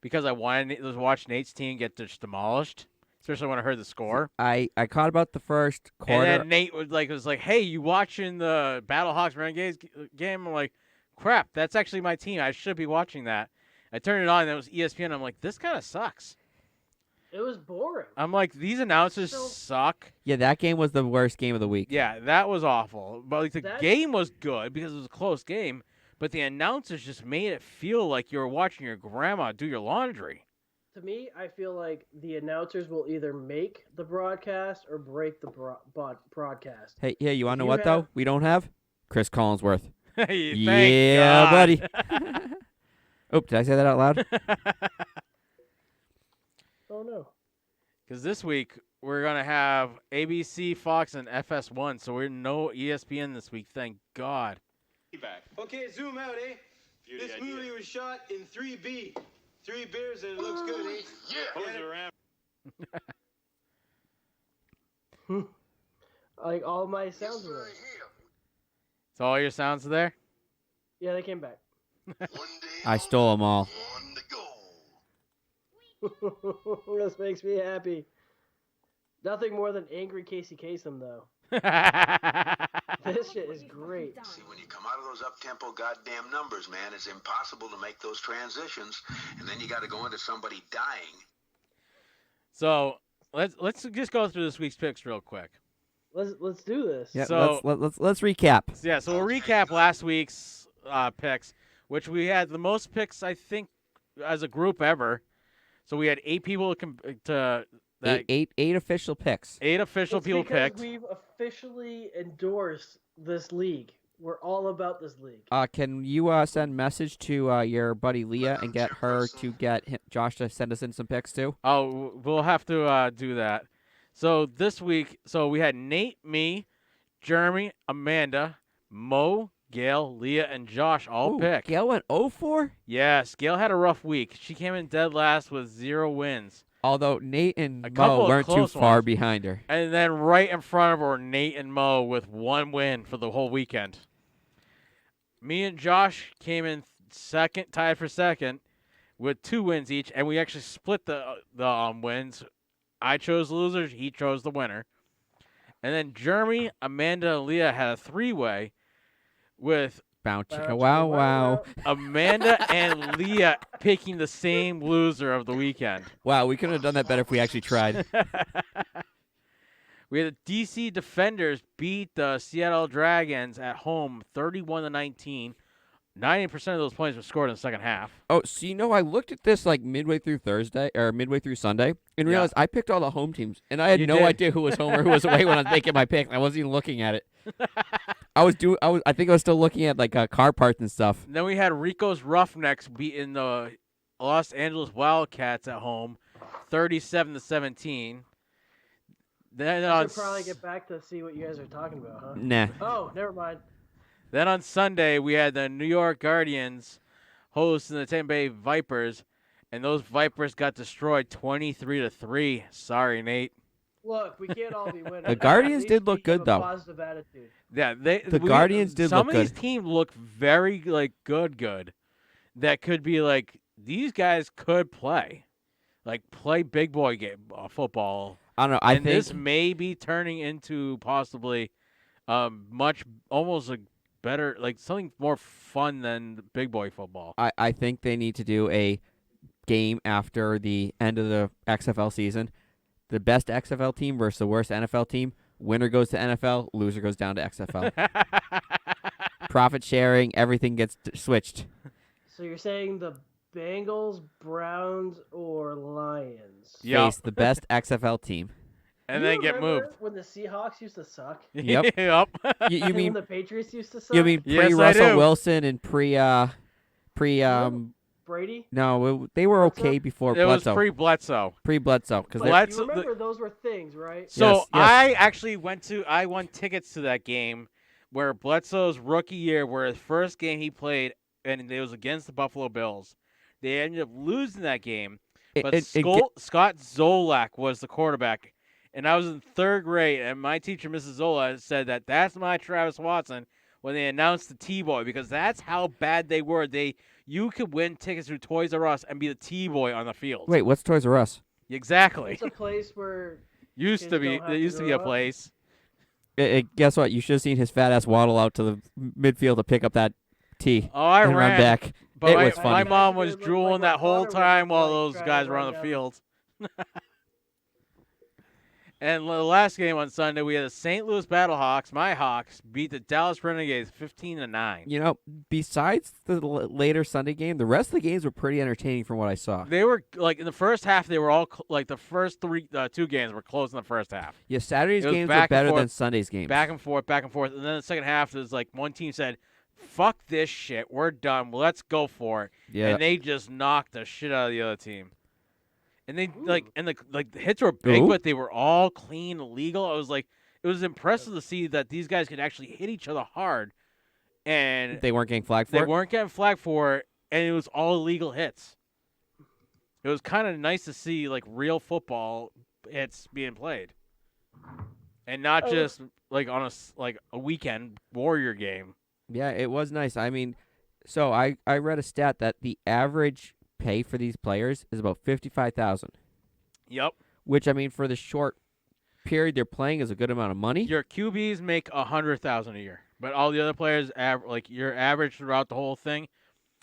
S1: because I wanted to watch Nate's team get just demolished, especially when I heard the score.
S2: I caught about the first quarter.
S1: And then Nate was like, "Hey, you watching the Battlehawks Renegades game?" I'm like, "Crap, that's actually my team. I should be watching that." I turned it on, and it was ESPN. I'm like, "This kind of sucks."
S3: It was boring.
S1: I'm like, these announcers suck.
S2: Yeah, that game was the worst game of the week.
S1: Yeah, that was awful. But the game was good because it was a close game. But the announcers just made it feel like you were watching your grandma do your laundry.
S3: To me, I feel like the announcers will either make the broadcast or break the broadcast.
S2: Hey, you want to know
S3: You
S2: what, though?
S3: have-
S2: We don't have Chris Collinsworth.
S1: Hey,
S2: Yeah,
S1: thank God.
S2: buddy. Oh, did I say that out loud?
S3: Oh, no.
S1: Because this week, we're going to have ABC, Fox, and FS1. So we're no ESPN this week. Thank God.
S9: Okay, zoom out, eh? This movie was shot in 3B. 3 beers and it looks good, eh?
S6: Yeah.
S3: Like, all my sounds were there.
S1: So all your sounds are there?
S3: Yeah, they came back.
S2: I stole them all.
S3: This makes me happy. Nothing more than angry Casey Kasem, though. This shit is great.
S6: See, when you come out of those up-tempo goddamn numbers, man, it's impossible to make those transitions, and then you got to go into somebody dying.
S1: So let's just go through this week's picks real quick.
S3: Let's do this.
S2: Yeah,
S1: So-
S2: let's recap.
S1: Yeah, so we'll recap last week's picks, which we had the most picks, I think, as a group ever. So we had 8 people to
S2: Eight official picks.
S1: 8 official
S3: It's
S1: people
S3: because
S1: picked.
S3: we've officially endorsed this league. We're all about this league.
S2: Can you send message to your buddy Leah and get her to get Josh to send us in some picks too?
S1: Oh, we'll have to do that. So this week, we had Nate, me, Jeremy, Amanda, Mo, Gail, Leah, and Josh all
S2: Ooh,
S1: pick.
S2: Gail went 0-4?
S1: Yes, Gail had a rough week. She came in dead last with 0 wins.
S2: Although Nate and
S1: A couple
S2: Mo
S1: of
S2: weren't too
S1: close
S2: far
S1: ones.
S2: behind her.
S1: And then right in front of her, Nate and Mo with 1 win for the whole weekend. Me and Josh came in second, tied for second, with 2 wins each, and we actually split the wins. I chose the losers, he chose the winner. And then Jeremy, Amanda, and Leah had a 3-way with
S2: Bow chicka wow wow.
S1: Amanda and Leah picking the same loser of the weekend.
S2: Wow, we couldn't have done that better if we actually tried.
S1: We had the DC Defenders beat the Seattle Dragons at home 31-19. 90% of those points were scored in the second half.
S2: Oh, so I looked at this like midway through Sunday and realized I picked all the home teams and I had no idea who was home or who was away when I was making my pick. I wasn't even looking at it. I think I was still looking at like car parts and stuff.
S1: And then we had Rico's Roughnecks beating the Los Angeles Wildcats at home 37-17. Then
S3: I should probably get back to see what you guys are talking about, huh?
S2: Nah.
S3: Oh, never mind.
S1: Then on Sunday, we had the New York Guardians hosting the Tampa Bay Vipers, and those Vipers got destroyed 23-3. Sorry, Nate.
S3: Look, we can't all be winners.
S2: The Guardians
S3: At least
S2: did look
S3: we keep
S2: good,
S3: a
S2: though.
S3: Positive attitude.
S1: Yeah,
S2: The Guardians did
S1: some
S2: look
S1: of these
S2: good.
S1: teams look very good. That could be like these guys could play big boy game football.
S2: I don't know. I think
S1: this may be turning into possibly almost like better, like something more fun than the big boy football.
S2: I think they need to do a game after the end of the XFL season. The best XFL team versus the worst NFL team. Winner goes to NFL, loser goes down to XFL. Profit sharing, everything gets switched.
S3: So you're saying the Bengals, Browns, or Lions?
S1: Yep.
S2: Face the best XFL team.
S1: And
S3: You
S1: then get
S3: remember
S1: moved.
S3: when the Seahawks used to suck?
S2: Yep.
S1: Yep.
S2: You
S3: And
S2: mean
S3: when the Patriots used to suck?
S2: you mean
S1: Yes, I
S2: pre-Russell
S1: do.
S2: Wilson and pre
S3: Brady?
S2: No, they were
S3: Bledsoe?
S2: okay before
S1: It was
S2: Bledsoe.
S1: pre-Bledsoe.
S2: Pre-Bledsoe because
S3: But
S1: Bledsoe-
S3: you remember those were things, right?
S1: So
S2: Yes, yes.
S1: I actually I won tickets to that game where Bledsoe's rookie year, where his first game he played, and it was against the Buffalo Bills. They ended up losing that game, but Scott Zolak was the quarterback, and I was in 3rd grade, and my teacher, Mrs. Zola, said that's my Travis Watson when they announced the T-Boy, because that's how bad they were. You could win tickets through Toys R Us and be the T-Boy on the field.
S2: Wait, what's Toys R Us?
S1: Exactly.
S3: It's a place where
S1: Used to be.
S3: don't have
S1: There
S3: to
S1: used to be a
S3: grow up.
S1: place.
S2: Guess what? You should have seen his fat ass waddle out to the midfield to pick up that tee
S1: Oh, I
S2: and
S1: ran.
S2: run back.
S1: But
S2: It
S1: my,
S2: was funny.
S1: my mom
S3: It
S1: was
S3: looked like
S1: drooling
S3: my
S1: that whole
S3: father was,
S1: time while
S3: like,
S1: those
S3: trying
S1: guys
S3: to
S1: were on
S3: run
S1: the
S3: down.
S1: field. And the last game on Sunday, we had the St. Louis Battlehawks, my Hawks, beat the Dallas Renegades 15-9.
S2: Besides the later Sunday game, the rest of the games were pretty entertaining from what I saw.
S1: They were like in the first half. They were all the first 2 games were close in the first half.
S2: Yeah, Saturday's
S1: It was
S2: games
S1: back
S2: were
S1: and
S2: better
S1: forth,
S2: than Sunday's games.
S1: Back and forth, and then the second half, there's like one team said, "Fuck this shit, we're done. Let's go for it."
S2: Yeah.
S1: And they just knocked the shit out of the other team. And they the hits were big,
S2: Ooh.
S1: but they were all clean, legal. I was like, it was impressive to see that these guys could actually hit each other hard, and
S2: They weren't getting flagged for
S1: they
S2: it?
S1: weren't getting flagged for it, and it was all legal hits. It was kind of nice to see like real football hits being played, and not just like on a weekend Warrior game.
S2: Yeah, it was nice. I mean, so I read a stat that the average pay for these players is about $55,000,
S1: Yep.
S2: which I mean for the short period they're playing is a good amount of money.
S1: Your QBs make $100,000 a year, but all the other players, your average throughout the whole thing,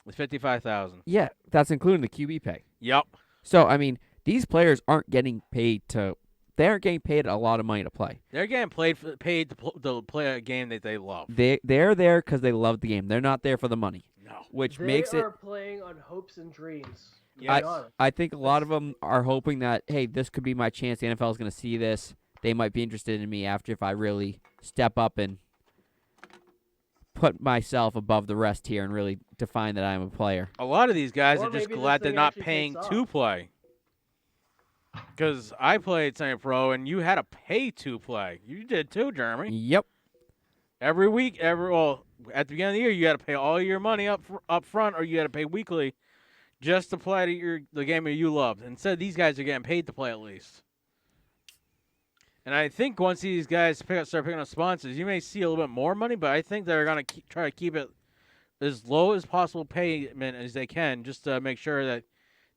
S1: is $55,000.
S2: Yeah, that's including the QB pay.
S1: Yep.
S2: So I mean, these players aren't getting paid a lot of money to play.
S1: They're getting paid to play a game that they love.
S2: They're there because they love the game. They're not there for the money,
S1: No.
S2: which
S3: They
S2: makes it.
S3: are playing on hopes and dreams. to be
S1: Yes.
S3: honest.
S2: I think a lot of them are hoping that, hey, this could be my chance. The NFL is going to see this. They might be interested in me after if I really step up and put myself above the rest here and really define that I'm a player.
S1: A lot of these guys
S3: Or
S1: are just
S3: maybe this
S1: glad they're
S3: thing
S1: not
S3: actually
S1: paying
S3: takes
S1: to
S3: off.
S1: play. Because I played semi-pro, and you had to pay to play. You did too, Jeremy.
S2: Yep.
S1: Every week, at the beginning of the year, you had to pay all your money up front, or you had to pay weekly just to play the game that you loved. Instead, these guys are getting paid to play at least. And I think once these guys start picking up sponsors, you may see a little bit more money, but I think they're going to try to keep it as low as possible payment as they can, just to make sure that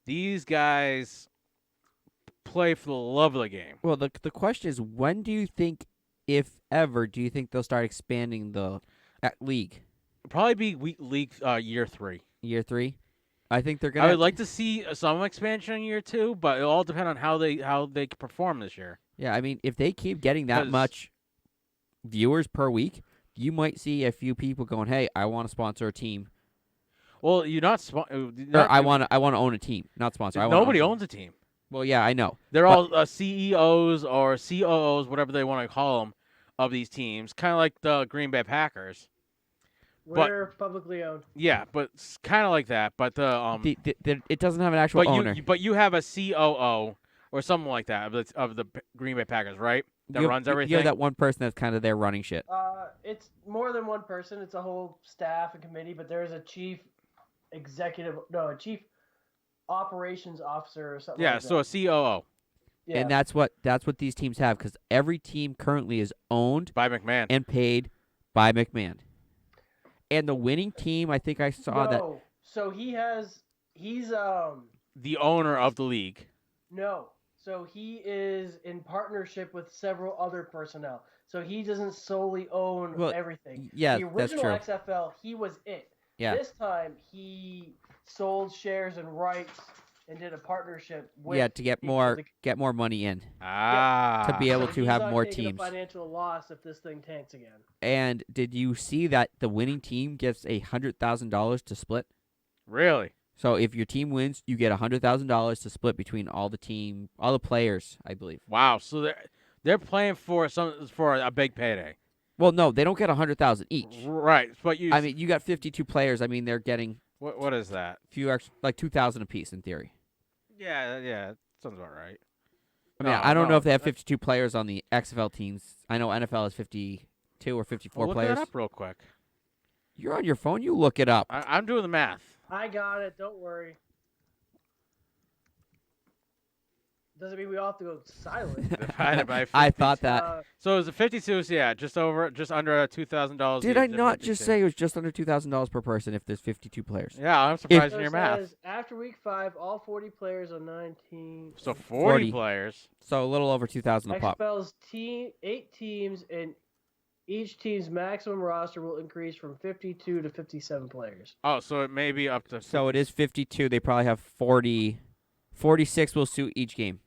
S1: these guys play for the love of the game.
S2: Well, the question is, when do you think, if ever, do you think they'll start expanding the league?
S1: Probably be league year 3.
S2: Year 3? I think they're gonna.
S1: I would like to see some expansion in year 2, but it'll all depend on how they perform this year.
S2: Yeah, I mean, if they keep getting that much viewers per week, you might see a few people going, "Hey, I want to sponsor a team."
S1: Well, you're not.
S2: I want to own a team, not sponsor.
S1: Nobody owns a team.
S2: Well, yeah, I know.
S1: They're all CEOs or COOs, whatever they want to call them, of these teams. Kind of like the Green Bay Packers.
S3: We're publicly owned.
S1: Yeah, but it's kind of like that. But
S2: it doesn't have an actual owner.
S1: But you have a COO or something like that of the Green Bay Packers, right? That runs everything.
S2: You have that one person that's kind of there running shit.
S3: It's more than one person. It's a whole staff and committee, but there's a chief operations officer or something.
S1: Yeah,
S3: like
S1: so
S3: that.
S1: a COO.
S3: Yeah.
S2: And that's what these teams have, because every team currently is owned
S1: by McMahon
S2: and paid by McMahon. And the winning team, I think I saw that.
S3: So he's
S1: the owner of the league.
S3: No. So he is in partnership with several other personnel. So he doesn't solely own everything.
S2: Yeah,
S3: the
S2: that's
S3: original
S2: true.
S3: XFL, he was it.
S2: Yeah.
S3: This time he sold shares and rights and did a partnership with
S2: to get more money in.
S1: To
S2: be able to have more teams.
S3: A financial loss if this thing tanks again.
S2: And did you see that the winning team gets $100,000 to split?
S1: Really?
S2: So if your team wins, you get $100,000 to split between all the players, I believe.
S1: Wow. So they're playing for a big payday.
S2: Well, no, they don't get $100,000 each.
S1: Right, but
S2: I mean, you got 52 players. I mean, they're getting
S1: what is that?
S2: Few extra, like $2,000 apiece in theory.
S1: Yeah, sounds about right.
S2: I mean, I don't know if they have 52 players on the XFL teams. I know NFL has 52 or 54
S1: look
S2: players.
S1: Look that up real quick.
S2: You're on your phone. You look it up.
S1: I'm doing the math.
S3: I got it. Don't worry. Doesn't mean we all have to go silent.
S2: I thought that.
S1: So it was a 52. So yeah, just under $2,000.
S2: Did I not just say it was just under $2,000 per person if there's 52 players?
S1: Yeah, I'm surprised in your math.
S3: After week 5, all 40 players on 19.
S1: So 40 players.
S2: So a little over 2,000 a pop.
S3: XFL's 8 teams, and each team's maximum roster will increase from 52 to 57 players.
S1: Oh, so it may be up to.
S2: So it is 52. They probably have 40. 46 will suit each game.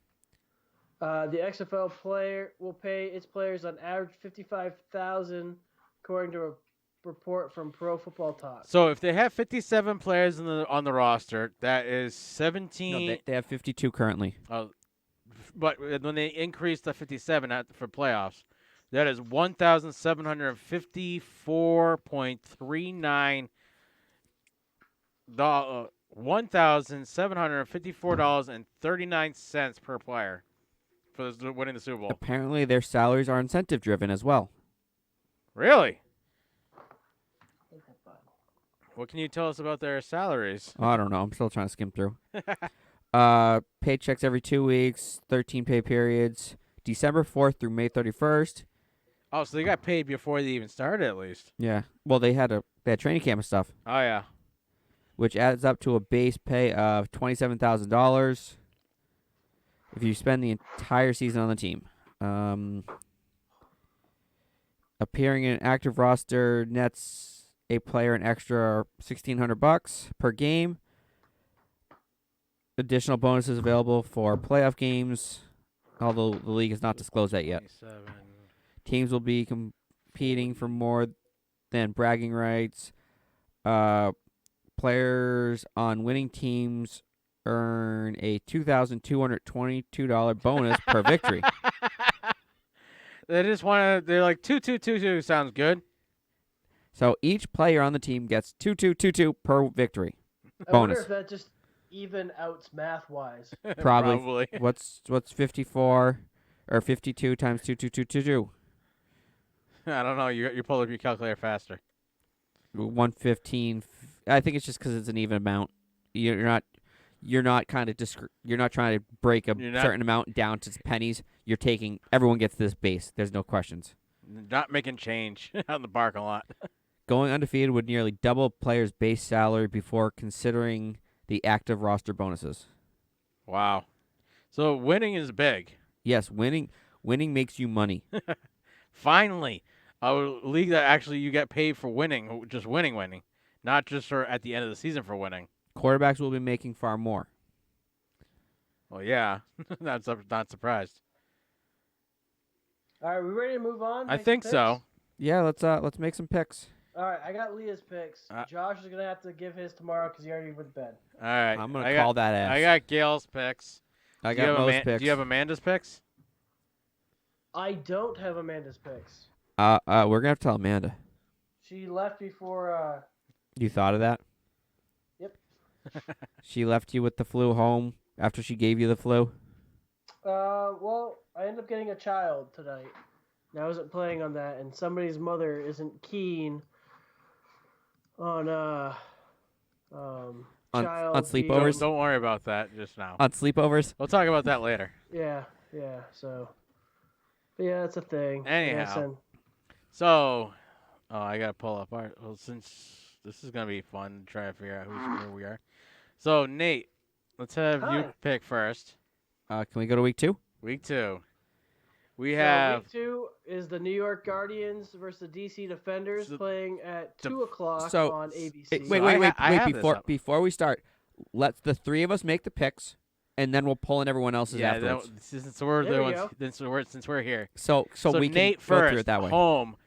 S3: The XFL player will pay its players on average $55,000, according to a report from Pro Football Talk.
S1: So if they have 57 players on the roster, that is 17.
S2: No, they have 52 currently.
S1: But when they increase to 57 for playoffs, that is $1,754.39. $1,754.39 per player for winning the Super Bowl.
S2: Apparently, their salaries are incentive driven as well.
S1: Really? What can you tell us about their salaries?
S2: I don't know. I'm still trying to skim through. Paychecks every 2 weeks, 13 pay periods, December 4th through May 31st.
S1: Oh, so they got paid before they even started, at least.
S2: Yeah. Well, they had training camp and stuff.
S1: Oh yeah.
S2: Which adds up to a base pay of $27,000 if you spend the entire season on the team. Appearing in an active roster nets a player an extra $1,600 per game. Additional bonuses available for playoff games, although the league has not disclosed that yet.
S1: 27.
S2: Teams will be competing for more than bragging rights. Players on winning teams earn a $2,222 bonus per victory.
S1: They're like 2-2-2-2 sounds good.
S2: So each player on the team gets 2 per victory.
S3: I wonder
S2: Bonus.
S3: if that just even outs math-wise.
S2: Probably. What's 54 or 52 times 2?
S1: I don't know. You pull up your calculator faster.
S2: 115. I think it's just because it's an even amount. You're not kind of you're not trying to break a certain amount down to pennies. You're taking everyone gets this base. There's no questions.
S1: Not making change out in the parking lot.
S2: Going undefeated would nearly double players' base salary before considering the active roster bonuses.
S1: Wow. So winning is big.
S2: Yes, winning makes you money.
S1: Finally, a league that actually you get paid for winning, just winning, not just for at the end of the season for winning.
S2: Quarterbacks will be making far more.
S1: Well, yeah, not surprised.
S3: All right, we ready to move on?
S1: I think so.
S2: Yeah, let's make some picks.
S3: All right, I got Leah's picks. Josh is gonna have to give his tomorrow because he already went to bed.
S1: All right,
S2: I'm gonna call that ass.
S1: I got Gail's picks.
S2: I got Mo's picks.
S1: Do you have Amanda's picks?
S3: I don't have Amanda's picks.
S2: We're gonna have to tell Amanda.
S3: She left before.
S2: You thought of that?
S3: Yep.
S2: She left you with the flu home after she gave you the flu?
S3: Well, I ended up getting a child tonight. And I wasn't planning on that, and somebody's mother isn't keen on child
S2: on sleepovers?
S1: Don't worry about that just now.
S2: On sleepovers?
S1: We'll talk about that later.
S3: Yeah. So, but yeah, that's a thing.
S1: Anyhow, so I gotta pull up our. Well, since this is gonna be fun to try to figure out where we are. So Nate, let's have you pick first.
S2: Can we go to week 2?
S1: Week 2. We
S3: So
S1: have
S3: week 2 is the New York Guardians versus the DC Defenders playing at 2 o'clock
S2: so,
S3: on ABC.
S2: Wait. Before we start, let's the three of us make the picks, and then we'll pull in everyone else's afterwards.
S1: Since we're here.
S2: So we
S1: Nate
S2: can
S1: first,
S2: go through it that way.
S1: Home.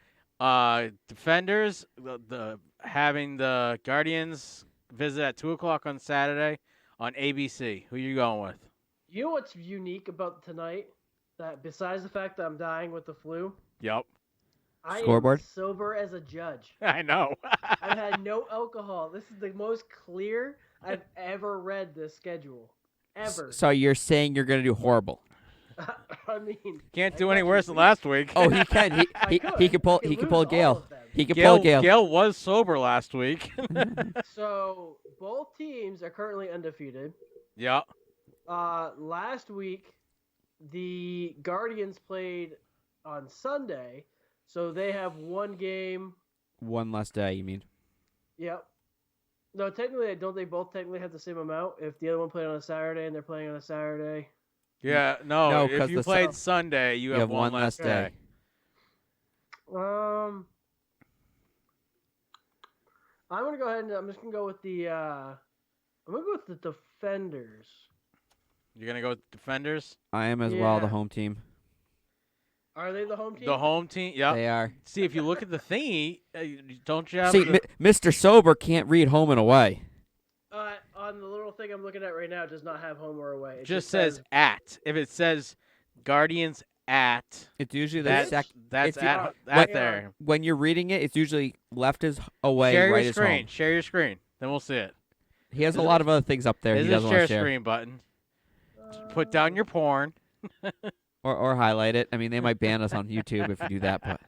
S1: Defenders, having the Guardians visit at 2 o'clock on Saturday on ABC. Who you going with?
S3: You know what's unique about tonight? That besides the fact that I'm dying with the flu,
S1: Yep.
S3: I
S2: Scoreboard?
S3: am sober as a judge.
S1: I know.
S3: I've had no alcohol. This is the most clear I've ever read this schedule. Ever.
S2: So you're saying you're going to do horrible?
S3: I mean,
S1: Can't do any worse than last week.
S2: Oh, he can. He can pull. He can pull Gale. He can pull Gale.
S1: Gale was sober last week.
S3: So both teams are currently undefeated.
S1: Yeah.
S3: Last week, the Guardians played on Sunday, so they have one game.
S2: One less day, you mean?
S3: Yep. No, technically, don't they both technically have the same amount? If the other one played on a Saturday and they're playing on a Saturday.
S1: Yeah, no.
S2: No,
S1: if you played Sunday, you have one less day.
S3: I'm gonna go ahead and I'm just gonna go with the. I'm gonna go with the Defenders.
S1: You're gonna go with Defenders?
S2: I am as well. The home team.
S3: Are they the home team?
S1: The home team. Yep.
S2: They are.
S1: See, if you look at the thingy, don't you have?
S2: See, Mr. Sober can't read home and away.
S3: On the little thing I'm looking at right now, it does not have home or away. It
S1: just says at. If it says Guardians at,
S2: it's usually the
S1: that's at there.
S2: When you're reading it, it's usually left is away, right is home.
S1: Share your screen. Then we'll see it.
S2: He has a lot of other things up there.
S1: There's
S2: he doesn't
S1: a
S2: want to
S1: share
S2: share.
S1: screen button. Put down your porn.
S2: or highlight it. I mean, they might ban us on YouTube if you do that, but.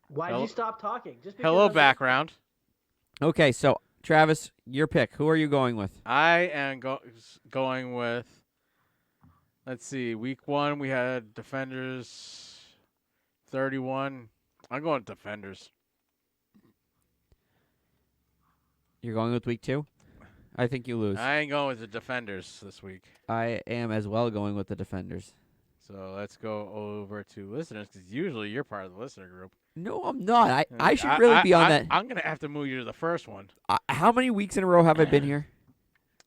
S3: Why did you stop talking? Just
S1: hello, background.
S2: Okay, so Travis, your pick. Who are you going with?
S1: I am going with. Let's see. Week 1, we had Defenders 31. I'm going with Defenders.
S2: You're going with week 2? I think you lose.
S1: I ain't going with the Defenders this week.
S2: I am as well going with the Defenders.
S1: So let's go over to listeners, because usually you're part of the listener group.
S2: No, I'm not. I should really be on that.
S1: I'm going to have to move you to the first one.
S2: How many weeks in a row have I been here?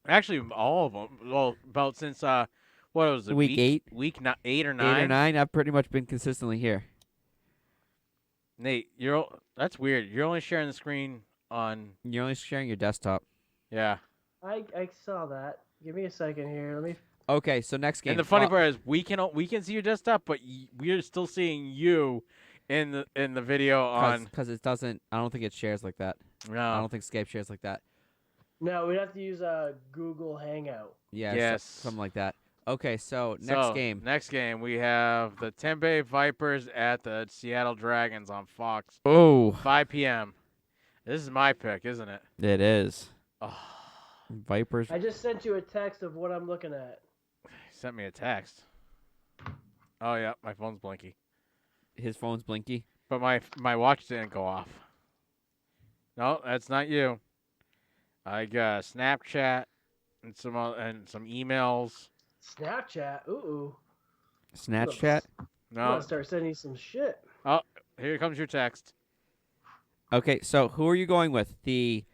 S1: Actually, all of them. Well, about since, what was it?
S2: Week 8?
S1: Week 8 or 9?
S2: 8 or 9. I've pretty much been consistently here.
S1: Nate, that's weird. You're only sharing the screen on...
S2: You're only sharing your desktop.
S1: Yeah.
S3: I saw that. Give me a second here.
S2: Okay, so next game.
S1: And the funny part is we can see your desktop, but we're still seeing you in the video on.
S2: Because it doesn't. I don't think it shares like that. I
S1: No.
S2: don't think Skype shares like that.
S3: No, we'd have to use a Google Hangout.
S2: Yeah.
S1: Yes.
S2: Something like that. Okay, so
S1: Next game we have the Tampa Bay Vipers at the Seattle Dragons on Fox.
S2: Oh,
S1: 5 p.m. This is my pick, isn't it?
S2: it is.
S1: Oh,
S2: Vipers.
S3: I just sent you a text of what I'm looking at.
S1: he sent me a text. Oh yeah, my phone's blinky,
S2: His phone's blinky.
S1: but my watch didn't go off. No, that's not you. I got Snapchat and some emails.
S3: Snapchat. Ooh.
S2: Snapchat.
S3: I'm
S1: No,
S3: gonna start sending you some shit.
S1: here comes your text.
S2: Okay, so who are you going with? The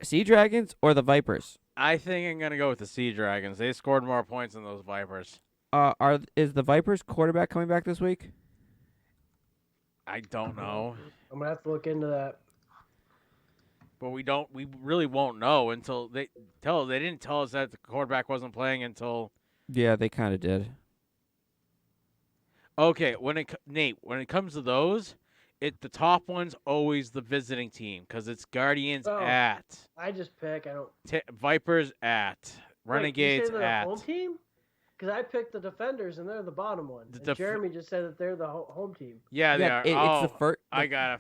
S2: Sea Dragons or the Vipers?
S1: I think I'm gonna go with the Sea Dragons. They scored more points than those Vipers.
S2: Is the Vipers quarterback coming back this week?
S1: I don't know,
S3: I'm gonna have to look into that.
S1: but we really won't know until they didn't tell us that the quarterback wasn't playing until.
S2: Yeah, they kind of did.
S1: Okay, when it comes to those, the top one's always the visiting team because it's Guardians
S3: Oh.
S1: at
S3: I just pick. I don't.
S1: Vipers at Renegades
S3: Wait, you say they're
S1: at.
S3: the home team? Because I picked the Defenders and they're the bottom one.
S1: The
S3: And Jeremy just said that they're the home team.
S1: Yeah, they are.
S2: It's the first.
S1: I gotta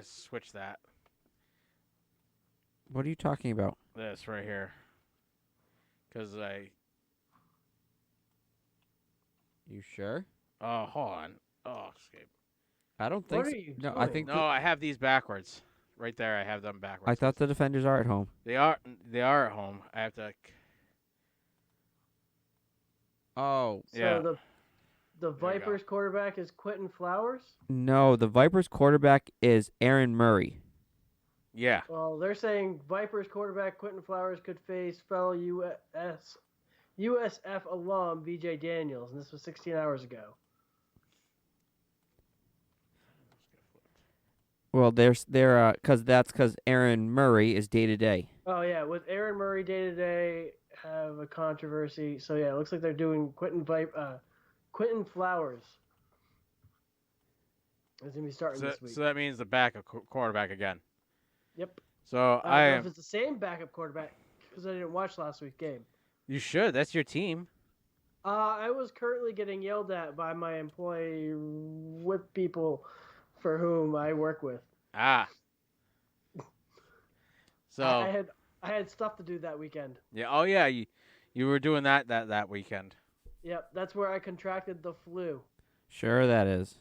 S1: switch that.
S2: What are you talking about?
S1: This right here, because
S2: You sure?
S1: Oh, hold on. Oh, escape.
S2: I don't
S3: What
S2: think.
S3: are
S2: so.
S3: you
S2: No, I
S3: doing?
S2: think.
S1: No, I have these backwards. Right there, I have them backwards.
S2: I thought the Defenders are at home.
S1: They are at home. I have to.
S2: Oh
S3: So
S1: Yeah.
S3: the
S1: go.
S3: Vipers quarterback is Quentin Flowers?
S2: no, the Vipers quarterback is Aaron Murray.
S1: Yeah.
S3: Well, they're saying Vipers quarterback Quentin Flowers could face fellow USF alum VJ Daniels, and this was 16 hours ago.
S2: Well, because Aaron Murray is day to day.
S3: Oh yeah, with Aaron Murray day to day have a controversy. So yeah, it looks like they're doing Quentin Flowers. Is gonna be starting this week.
S1: So that means the backup quarterback again.
S3: Yep.
S1: So
S3: I don't know if it's the same backup quarterback because I didn't watch last week's game.
S1: You should. That's your team.
S3: I was currently getting yelled at by my employee with people for whom I work with.
S1: Ah. So
S3: I had stuff to do that weekend.
S1: yeah. Oh yeah. You were doing that weekend.
S3: Yep, that's where I contracted the flu.
S2: Sure, that is.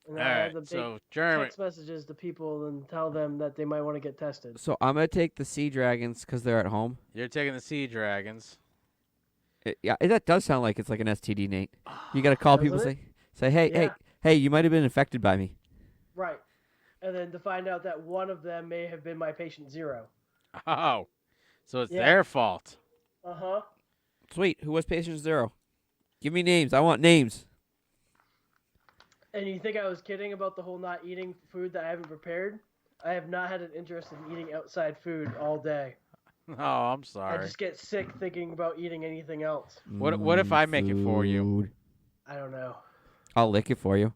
S3: And
S1: All
S3: I
S1: right.
S3: had to
S1: So
S3: make
S1: Jeremy.
S3: text messages to people and tell them that they might want to get tested.
S2: So I'm gonna take the Sea Dragons because they're at home.
S1: You're taking the Sea Dragons.
S2: That does sound like it's like an STD, Nate. You gotta call people,
S3: Doesn't
S2: say, hey,
S3: Yeah.
S2: hey, you might have been infected by me.
S3: Right. And then to find out that one of them may have been my patient zero.
S1: Oh. So it's
S3: Yeah.
S1: their fault.
S3: Uh-huh.
S2: Sweet. Who was patient 0? Give me names. I want names.
S3: And you think I was kidding about the whole not eating food that I haven't prepared? I have not had an interest in eating outside food all day.
S1: Oh, I'm
S3: I
S1: sorry.
S3: just get sick thinking about eating anything else.
S1: What if I make it for you?
S2: Food.
S3: I don't know.
S2: I'll lick it for you.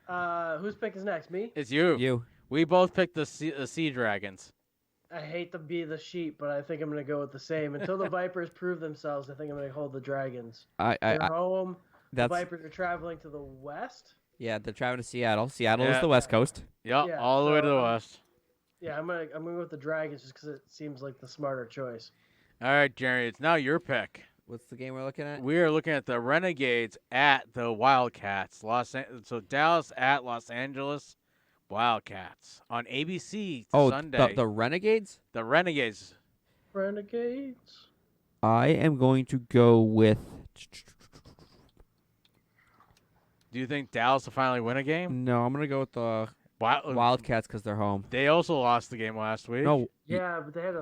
S3: Whose pick is next? Me?
S1: It's you.
S2: You.
S1: We both picked the sea Dragons.
S3: I hate to be the sheep, but I think I'm going to go with the same. Until the Vipers prove themselves, I think I'm going to hold the Dragons. They're home. The
S2: That's
S3: Vipers are traveling to the west.
S2: yeah. They're traveling to Seattle. Seattle is
S1: Yeah.
S2: the West Coast.
S1: Yep,
S3: Yeah,
S1: all the way to
S3: so,
S1: the west.
S3: Yeah, I'm gonna go with the Dragons just because it seems like the smarter choice.
S1: All right, Jerry, it's now your pick.
S2: What's the game we're looking at?
S1: We are looking at the Renegades at the Wildcats. So Dallas at Los Angeles Wildcats on ABC Sunday.
S2: the Renegades.
S1: The Renegades.
S3: Renegades.
S2: I am going to go with.
S1: Do you think Dallas will finally win a game?
S2: No, I'm gonna go with the Wildcats because they're home.
S1: They also lost the game last week.
S2: No,
S3: Yeah, but they had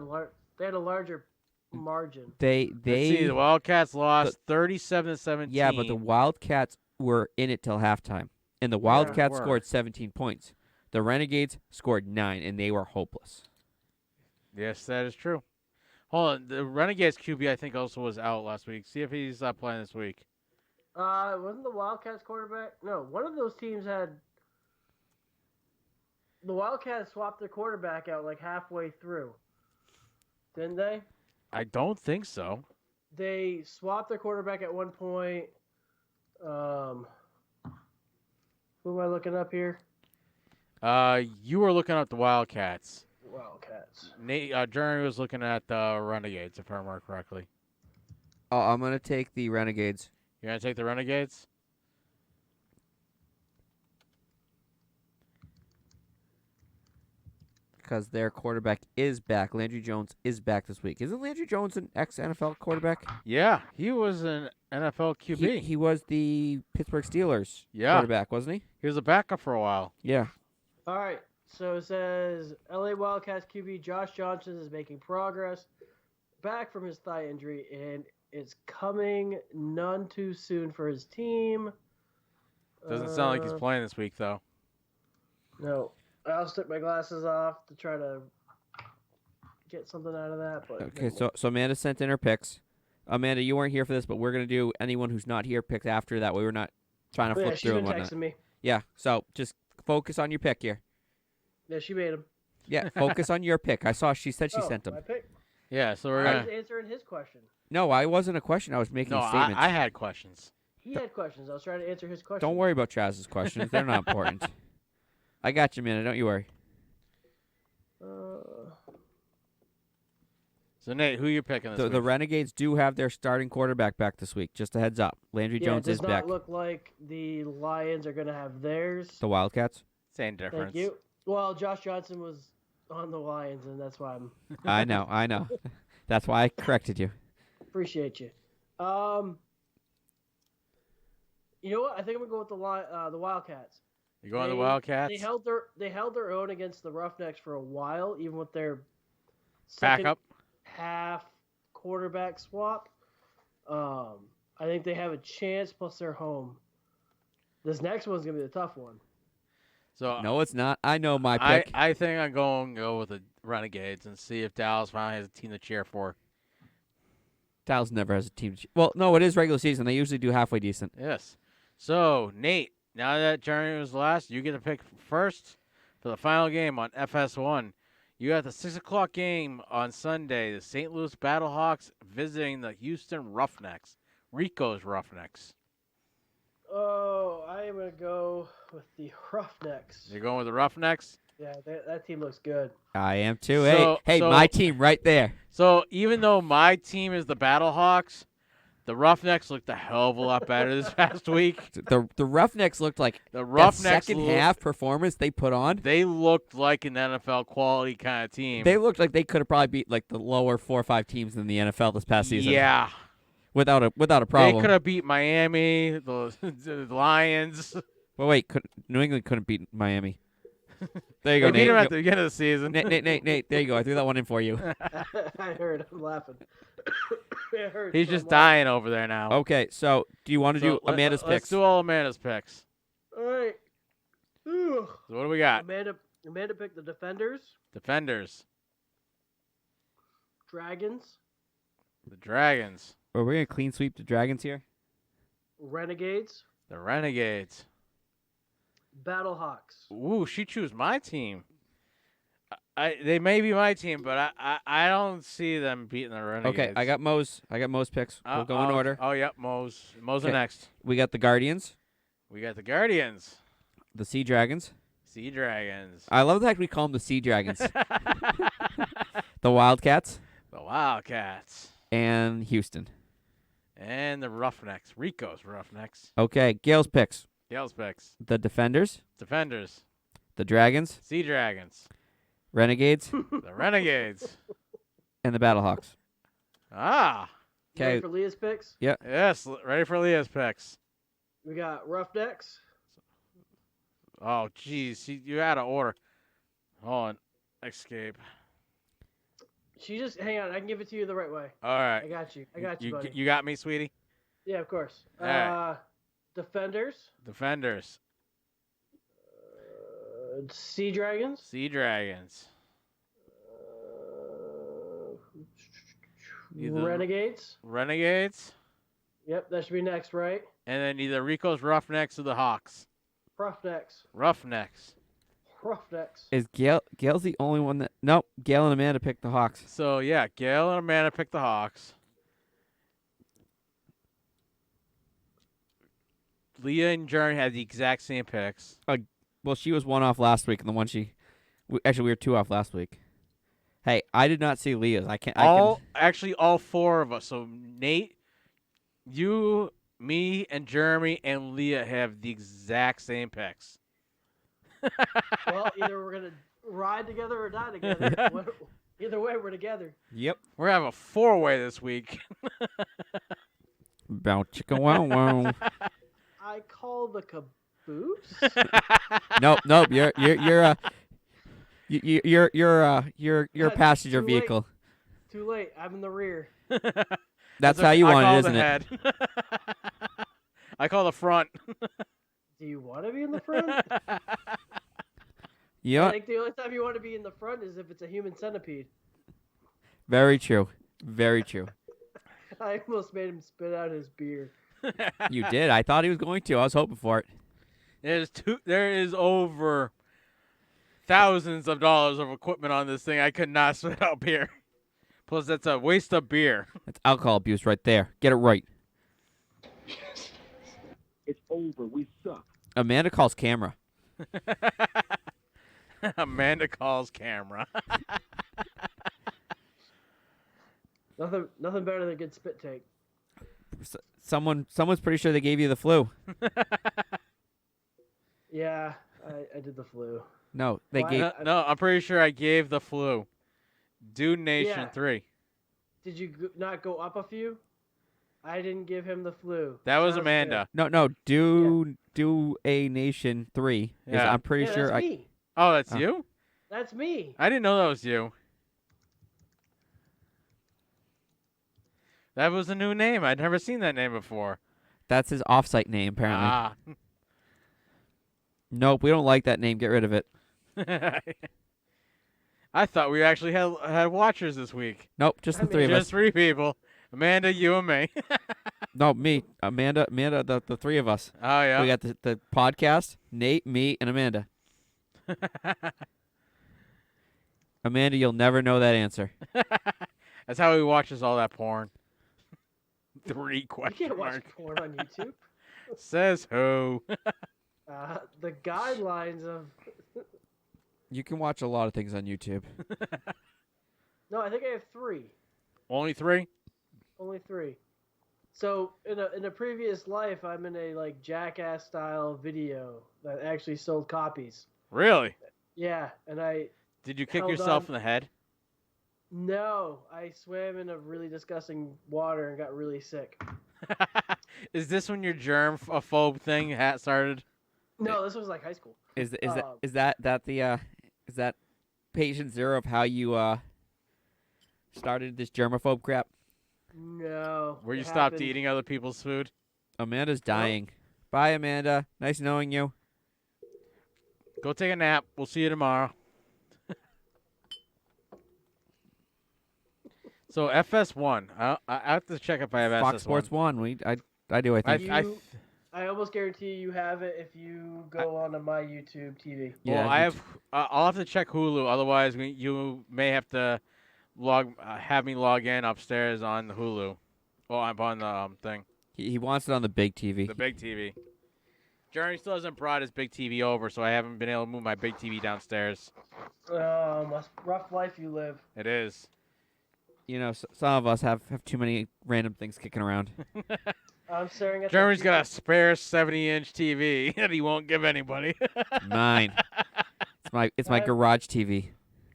S3: a larger margin.
S2: they
S1: Let's see, the Wildcats lost 37-17.
S2: yeah, but the Wildcats were in it till halftime, and the Wildcats
S1: were.
S2: scored 17 points. The Renegades scored 9, and they were hopeless.
S1: Yes, that is true. Hold on. The Renegades QB, I think, also was out last week. See if he's playing this week.
S3: Wasn't the Wildcats quarterback? No, one of those teams had. The Wildcats swapped their quarterback out like halfway through. Didn't they?
S1: I don't think so.
S3: They swapped their quarterback at one point. Who am I looking up here?
S1: You were looking at the Wildcats.
S3: Wildcats.
S1: Nate, Jeremy was looking at the Renegades, if I remember correctly.
S2: Oh, I'm gonna take the Renegades.
S1: You're gonna take the Renegades?
S2: Because their quarterback is back. Landry Jones is back this week. Isn't Landry Jones an ex-NFL quarterback?
S1: Yeah, he was an NFL QB.
S2: He was the Pittsburgh Steelers
S1: Yeah.
S2: quarterback, wasn't he?
S1: He was a backup for a while.
S2: Yeah.
S3: All right. So it says LA Wildcats QB Josh Johnson is making progress back from his thigh injury, and it's coming none too soon for his team.
S1: Doesn't sound like he's playing this week, though.
S3: No. I'll stick my glasses off to try to get something out of that. But
S2: Okay, so Amanda sent in her picks. Amanda, you weren't here for this, but we're gonna do anyone who's not here picks after that. We're not trying to
S3: yeah,
S2: flip
S3: she's
S2: through
S3: been
S2: and whatnot.
S3: texting me.
S2: Yeah, so just focus on your pick here.
S3: Yeah, she made him.
S2: Yeah, focus on your pick. She said she sent him.
S3: My pick.
S1: Yeah, so we're
S3: I
S1: gonna.
S3: was answering his question.
S2: No, I wasn't a question. I was making
S1: No,
S2: a statement.
S1: I had questions.
S3: He had questions. I was trying to answer his question.
S2: Don't worry about Chaz's questions. They're not important. I got you, Amanda. Don't you worry.
S1: So Nate, who you picking this
S2: The
S1: week?
S2: Renegades do have their starting quarterback back this week. Just a heads up. Landry
S3: Yeah,
S2: Jones
S3: it
S2: is
S3: does
S2: back.
S3: not look like the Lions are going to have theirs.
S2: The Wildcats?
S1: Same difference.
S3: Thank you. Well, Josh Johnson was on the Lions, and that's why I'm.
S2: I know. That's why I corrected you.
S3: Appreciate you. You know what? I think I'm gonna go with the Wildcats.
S1: You going the Wildcats?
S3: They held their own against the Roughnecks for a while, even with their second
S1: Backup.
S3: half quarterback swap. I think they have a chance. Plus, they're home. This next one's gonna be the tough one.
S1: So
S2: No, it's not. I know my pick.
S1: I think I'm going to go with the Renegades and see if Dallas finally has a team to cheer for.
S2: Dallas never has a team. Well, no, it is regular season. They usually do halfway decent.
S1: Yes. So Nate, now that Jeremy was last, you get to pick first for the final game on FS1. You got the 6 o'clock game on Sunday. The St. Louis Battlehawks visiting the Houston Roughnecks. Rico's Roughnecks.
S3: Oh, I am gonna go with the Roughnecks.
S1: You're going with the Roughnecks?
S3: Yeah, that team looks good.
S2: I am too.
S1: So-
S2: Hey,
S1: so-
S2: my team right there.
S1: So even though my team is the Battlehawks, the Roughnecks looked a hell of a lot better this past week.
S2: The Roughnecks looked like
S1: The
S2: that
S1: Roughnecks
S2: second half performance they put on.
S1: They looked like an NFL quality kind of team.
S2: They looked like they could have probably beat like the lower 4 or 5 teams in the NFL this past season.
S1: Yeah.
S2: without a
S1: They
S2: problem.
S1: could have beat Miami, the Lions.
S2: Well, wait, New England couldn't beat Miami. There you
S1: They
S2: go,
S1: beat
S2: Nate.
S1: them at the beginning of the season.
S2: Nate, there you go. I threw that one in for you.
S3: I heard. I'm laughing. It hurts,
S1: He's
S3: but
S1: just
S3: I'm laughing.
S1: dying over there now.
S2: Okay, so do you want to do Amanda's
S1: Let's
S2: picks?
S1: do all Amanda's picks.
S3: All right. Ugh.
S1: So what do we got?
S3: Amanda picked the Defenders,
S1: Defenders.
S3: Dragons,
S1: The Dragons.
S2: Are we going to clean sweep the Dragons here?
S3: Renegades,
S1: The Renegades.
S3: Battlehawks.
S1: Ooh, she chose my team. They may be my team, but I don't see them beating the Renegades.
S2: Okay, I got Mo's picks. We'll go in order.
S1: Oh, yep, Mo's
S2: Okay.
S1: are next.
S2: We got the Guardians,
S1: We got the Guardians.
S2: the Sea Dragons.
S1: Sea Dragons.
S2: I love the fact we call them the Sea Dragons. The Wildcats
S1: The Wildcats.
S2: and Houston.
S1: And the Roughnecks. Rico's Roughnecks.
S2: Okay, Gail's picks.
S1: Gales picks.
S2: The Defenders,
S1: Defenders.
S2: the Dragons,
S1: Sea Dragons.
S2: Renegades,
S1: The Renegades.
S2: and the Battlehawks.
S1: Ah.
S3: You ready
S2: Okay.
S3: for Leah's picks?
S1: Yes, ready for Leah's picks.
S3: We got Roughnecks,
S1: Oh, jeez. You had to order. Hold on. Escape.
S3: She just hang on. I can give it to you the right way.
S1: All right.
S3: I got you. I got you, buddy.
S1: You got me, sweetie?
S3: Yeah, of course.
S1: All right.
S3: Defenders,
S1: Defenders.
S3: Sea Dragons,
S1: Sea Dragons. Either
S3: Renegades.
S1: Renegades,
S3: Yep, that should be next, right?
S1: and then either Rico's Roughnecks or the Hawks.
S3: Roughnecks.
S1: Roughnecks.
S3: Roughnecks.
S2: Is Gail's the only one that? Nope. Gail and Amanda picked the Hawks.
S1: So yeah, Gail and Amanda picked the Hawks. Leah and Jeremy had the exact same picks.
S2: Well, she was one off last week, and the one actually we were two off last week. Hey, I did not see Leah's.
S1: Actually, all four of us. So Nate, you, me, and Jeremy and Leah have the exact same picks.
S3: Well, either we're gonna ride together or die together. Either way, we're together.
S2: Yep.
S1: We're having a four-way this week.
S2: Bow chicka wow wow.
S3: I call the caboose.
S2: Nope. You're a passenger
S3: Too late.
S2: vehicle.
S3: Too late. I'm in the rear.
S2: That's how you
S1: I
S2: want
S1: call
S2: it,
S1: the
S2: isn't it?
S1: head. I call the front.
S3: Do you want to be in the front?
S2: Yeah.
S3: I think the only time you want to be in the front is if it's a human centipede.
S2: Very true. Very true.
S3: I almost made him spit out his beer.
S2: You did. I thought he was going to. I was hoping for it.
S1: There is over thousands of dollars of equipment on this thing. I could not spit out beer. Plus, that's a waste of beer.
S2: That's alcohol abuse right there. Get it right.
S8: It's over. We suck.
S2: Amanda calls camera.
S1: Amanda calls camera.
S3: Nothing better than a good spit take.
S2: Someone's pretty sure they gave you the flu.
S3: Yeah, I did the flu.
S2: No, they
S3: Why
S2: gave.
S3: not?
S1: No, I'm pretty sure I gave the flu. Dude Nation
S3: Yeah.
S1: 3.
S3: Did you not go up a few? I didn't give him the flu.
S1: That was
S3: Sounds
S1: Amanda.
S2: No. Do a Nation 3.
S1: Yeah.
S2: I'm
S3: good.
S2: pretty
S3: Yeah,
S2: sure.
S3: that's me.
S1: Oh, that's you?
S3: That's me.
S1: I didn't know that was you. That was a new name. I'd never seen that name before.
S2: That's his offsite name, apparently.
S1: Ah.
S2: Nope, we don't like that name. Get rid of it.
S1: I thought we actually had watchers this week.
S2: Nope, just the three of
S1: Just
S2: us.
S1: 3 people. Amanda, you, and me.
S2: No, me, Amanda, the three of us.
S1: Oh, yeah.
S2: We got the podcast, Nate, me, and Amanda. Amanda, you'll never know that answer.
S1: That's how he watches all that porn. 3
S3: You
S1: question
S3: can't watch
S1: mark.
S3: porn on YouTube.
S1: Says who?
S3: The guidelines of...
S2: You can watch a lot of things on YouTube.
S3: No, I think I have 3.
S1: Only 3?
S3: Only 3. So in a previous life, I'm in a Jackass style video that actually sold copies.
S1: Really?
S3: Yeah, and I
S1: Did you kick
S3: Held
S1: yourself
S3: on.
S1: in the head?
S3: no, I swam in a really disgusting water and got really sick.
S1: Is this when your germ-phobe thing started?
S3: No, this was high school.
S2: Is that patient zero of how you started this germaphobe crap?
S3: No.
S1: Where you
S3: it
S1: stopped
S3: happened-
S1: eating other people's food?
S2: Amanda's dying. Bye, Amanda. Nice knowing you.
S1: Go take a nap. We'll see you tomorrow. So FS1. I have to check if I have
S2: Fox
S1: SS1.
S2: Sports 1. I do, I think.
S3: I almost guarantee you have it if you go onto my YouTube TV.
S2: Yeah,
S1: Well, I have. I'll have to check Hulu. Otherwise, you may have to have me log in upstairs on the Hulu. Well, I'm on the thing,
S2: He wants it on the big TV.
S1: the big TV. Jeremy still hasn't brought his big TV over, so I haven't been able to move my big TV downstairs.
S3: Rough life you live.
S1: It is.
S2: You know, some of us have too many random things kicking around.
S3: I'm staring at.
S1: Jeremy's got a spare 70-inch TV that he won't give anybody.
S2: Mine. It's my garage TV.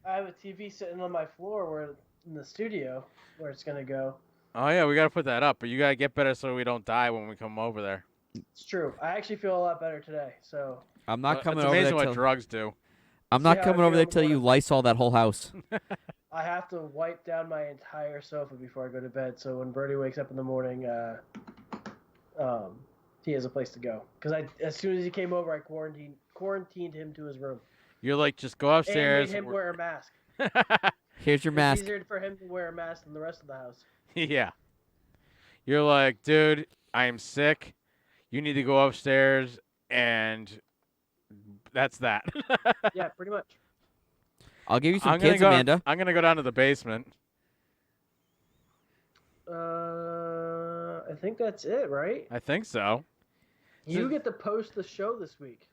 S3: I have a TV sitting on my floor in the studio where it's gonna go.
S1: Oh yeah, we gotta put that up, but you gotta get better so we don't die when we come over there.
S3: It's true. I actually feel a lot better today. So
S2: I'm not coming
S1: It's
S2: over
S1: amazing
S2: there
S1: what
S2: till
S1: drugs do.
S2: I'm
S3: See
S2: not
S3: how I
S2: coming over
S3: feel
S2: there
S3: in the
S2: till you
S3: morning.
S2: Lysol that whole house.
S3: I have to wipe down my entire sofa before I go to bed. So when Bertie wakes up in the morning, he has a place to go. Because as soon as he came over, I quarantined him to his room.
S1: You're like, just go
S3: And
S1: upstairs.
S3: made him wear a mask.
S2: Here's your
S3: It's
S2: mask.
S3: easier for him to wear a mask than the rest of the house.
S1: Yeah. You're like, dude, I am sick. You need to go upstairs, and that's that.
S3: Yeah, pretty much.
S2: I'll give you some
S1: I'm gonna
S2: kids,
S1: go,
S2: Amanda.
S1: I'm gonna go down to the basement.
S3: I think that's it, right?
S1: I think so.
S3: You get to post the show this week.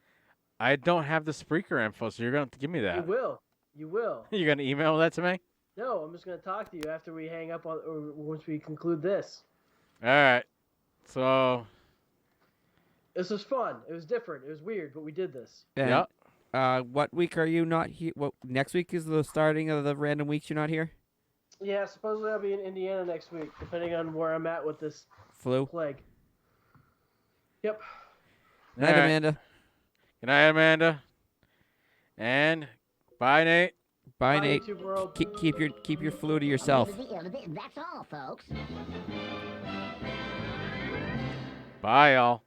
S1: I don't have the Spreaker info, so you're gonna have to give me
S3: You
S1: that.
S3: will. You will.
S1: You're gonna email that to me?
S3: No, I'm just gonna talk to you after we hang up on, or once we conclude this.
S1: All right. So.
S3: This was fun. It was different. It was weird, but we did this.
S2: And,
S1: Yep.
S2: what week are you not here? What next week is the starting of the random weeks you're not here?
S3: Yeah, supposedly I'll be in Indiana next week, depending on where I'm at with this
S2: Flu.
S3: plague. Yep.
S2: Night,
S1: All right.
S2: Amanda.
S1: Good night, Amanda. And bye, Nate.
S2: Bye, Nate.
S3: YouTube world.
S2: Keep your flu to yourself.
S10: That's all, folks.
S1: Bye, y'all.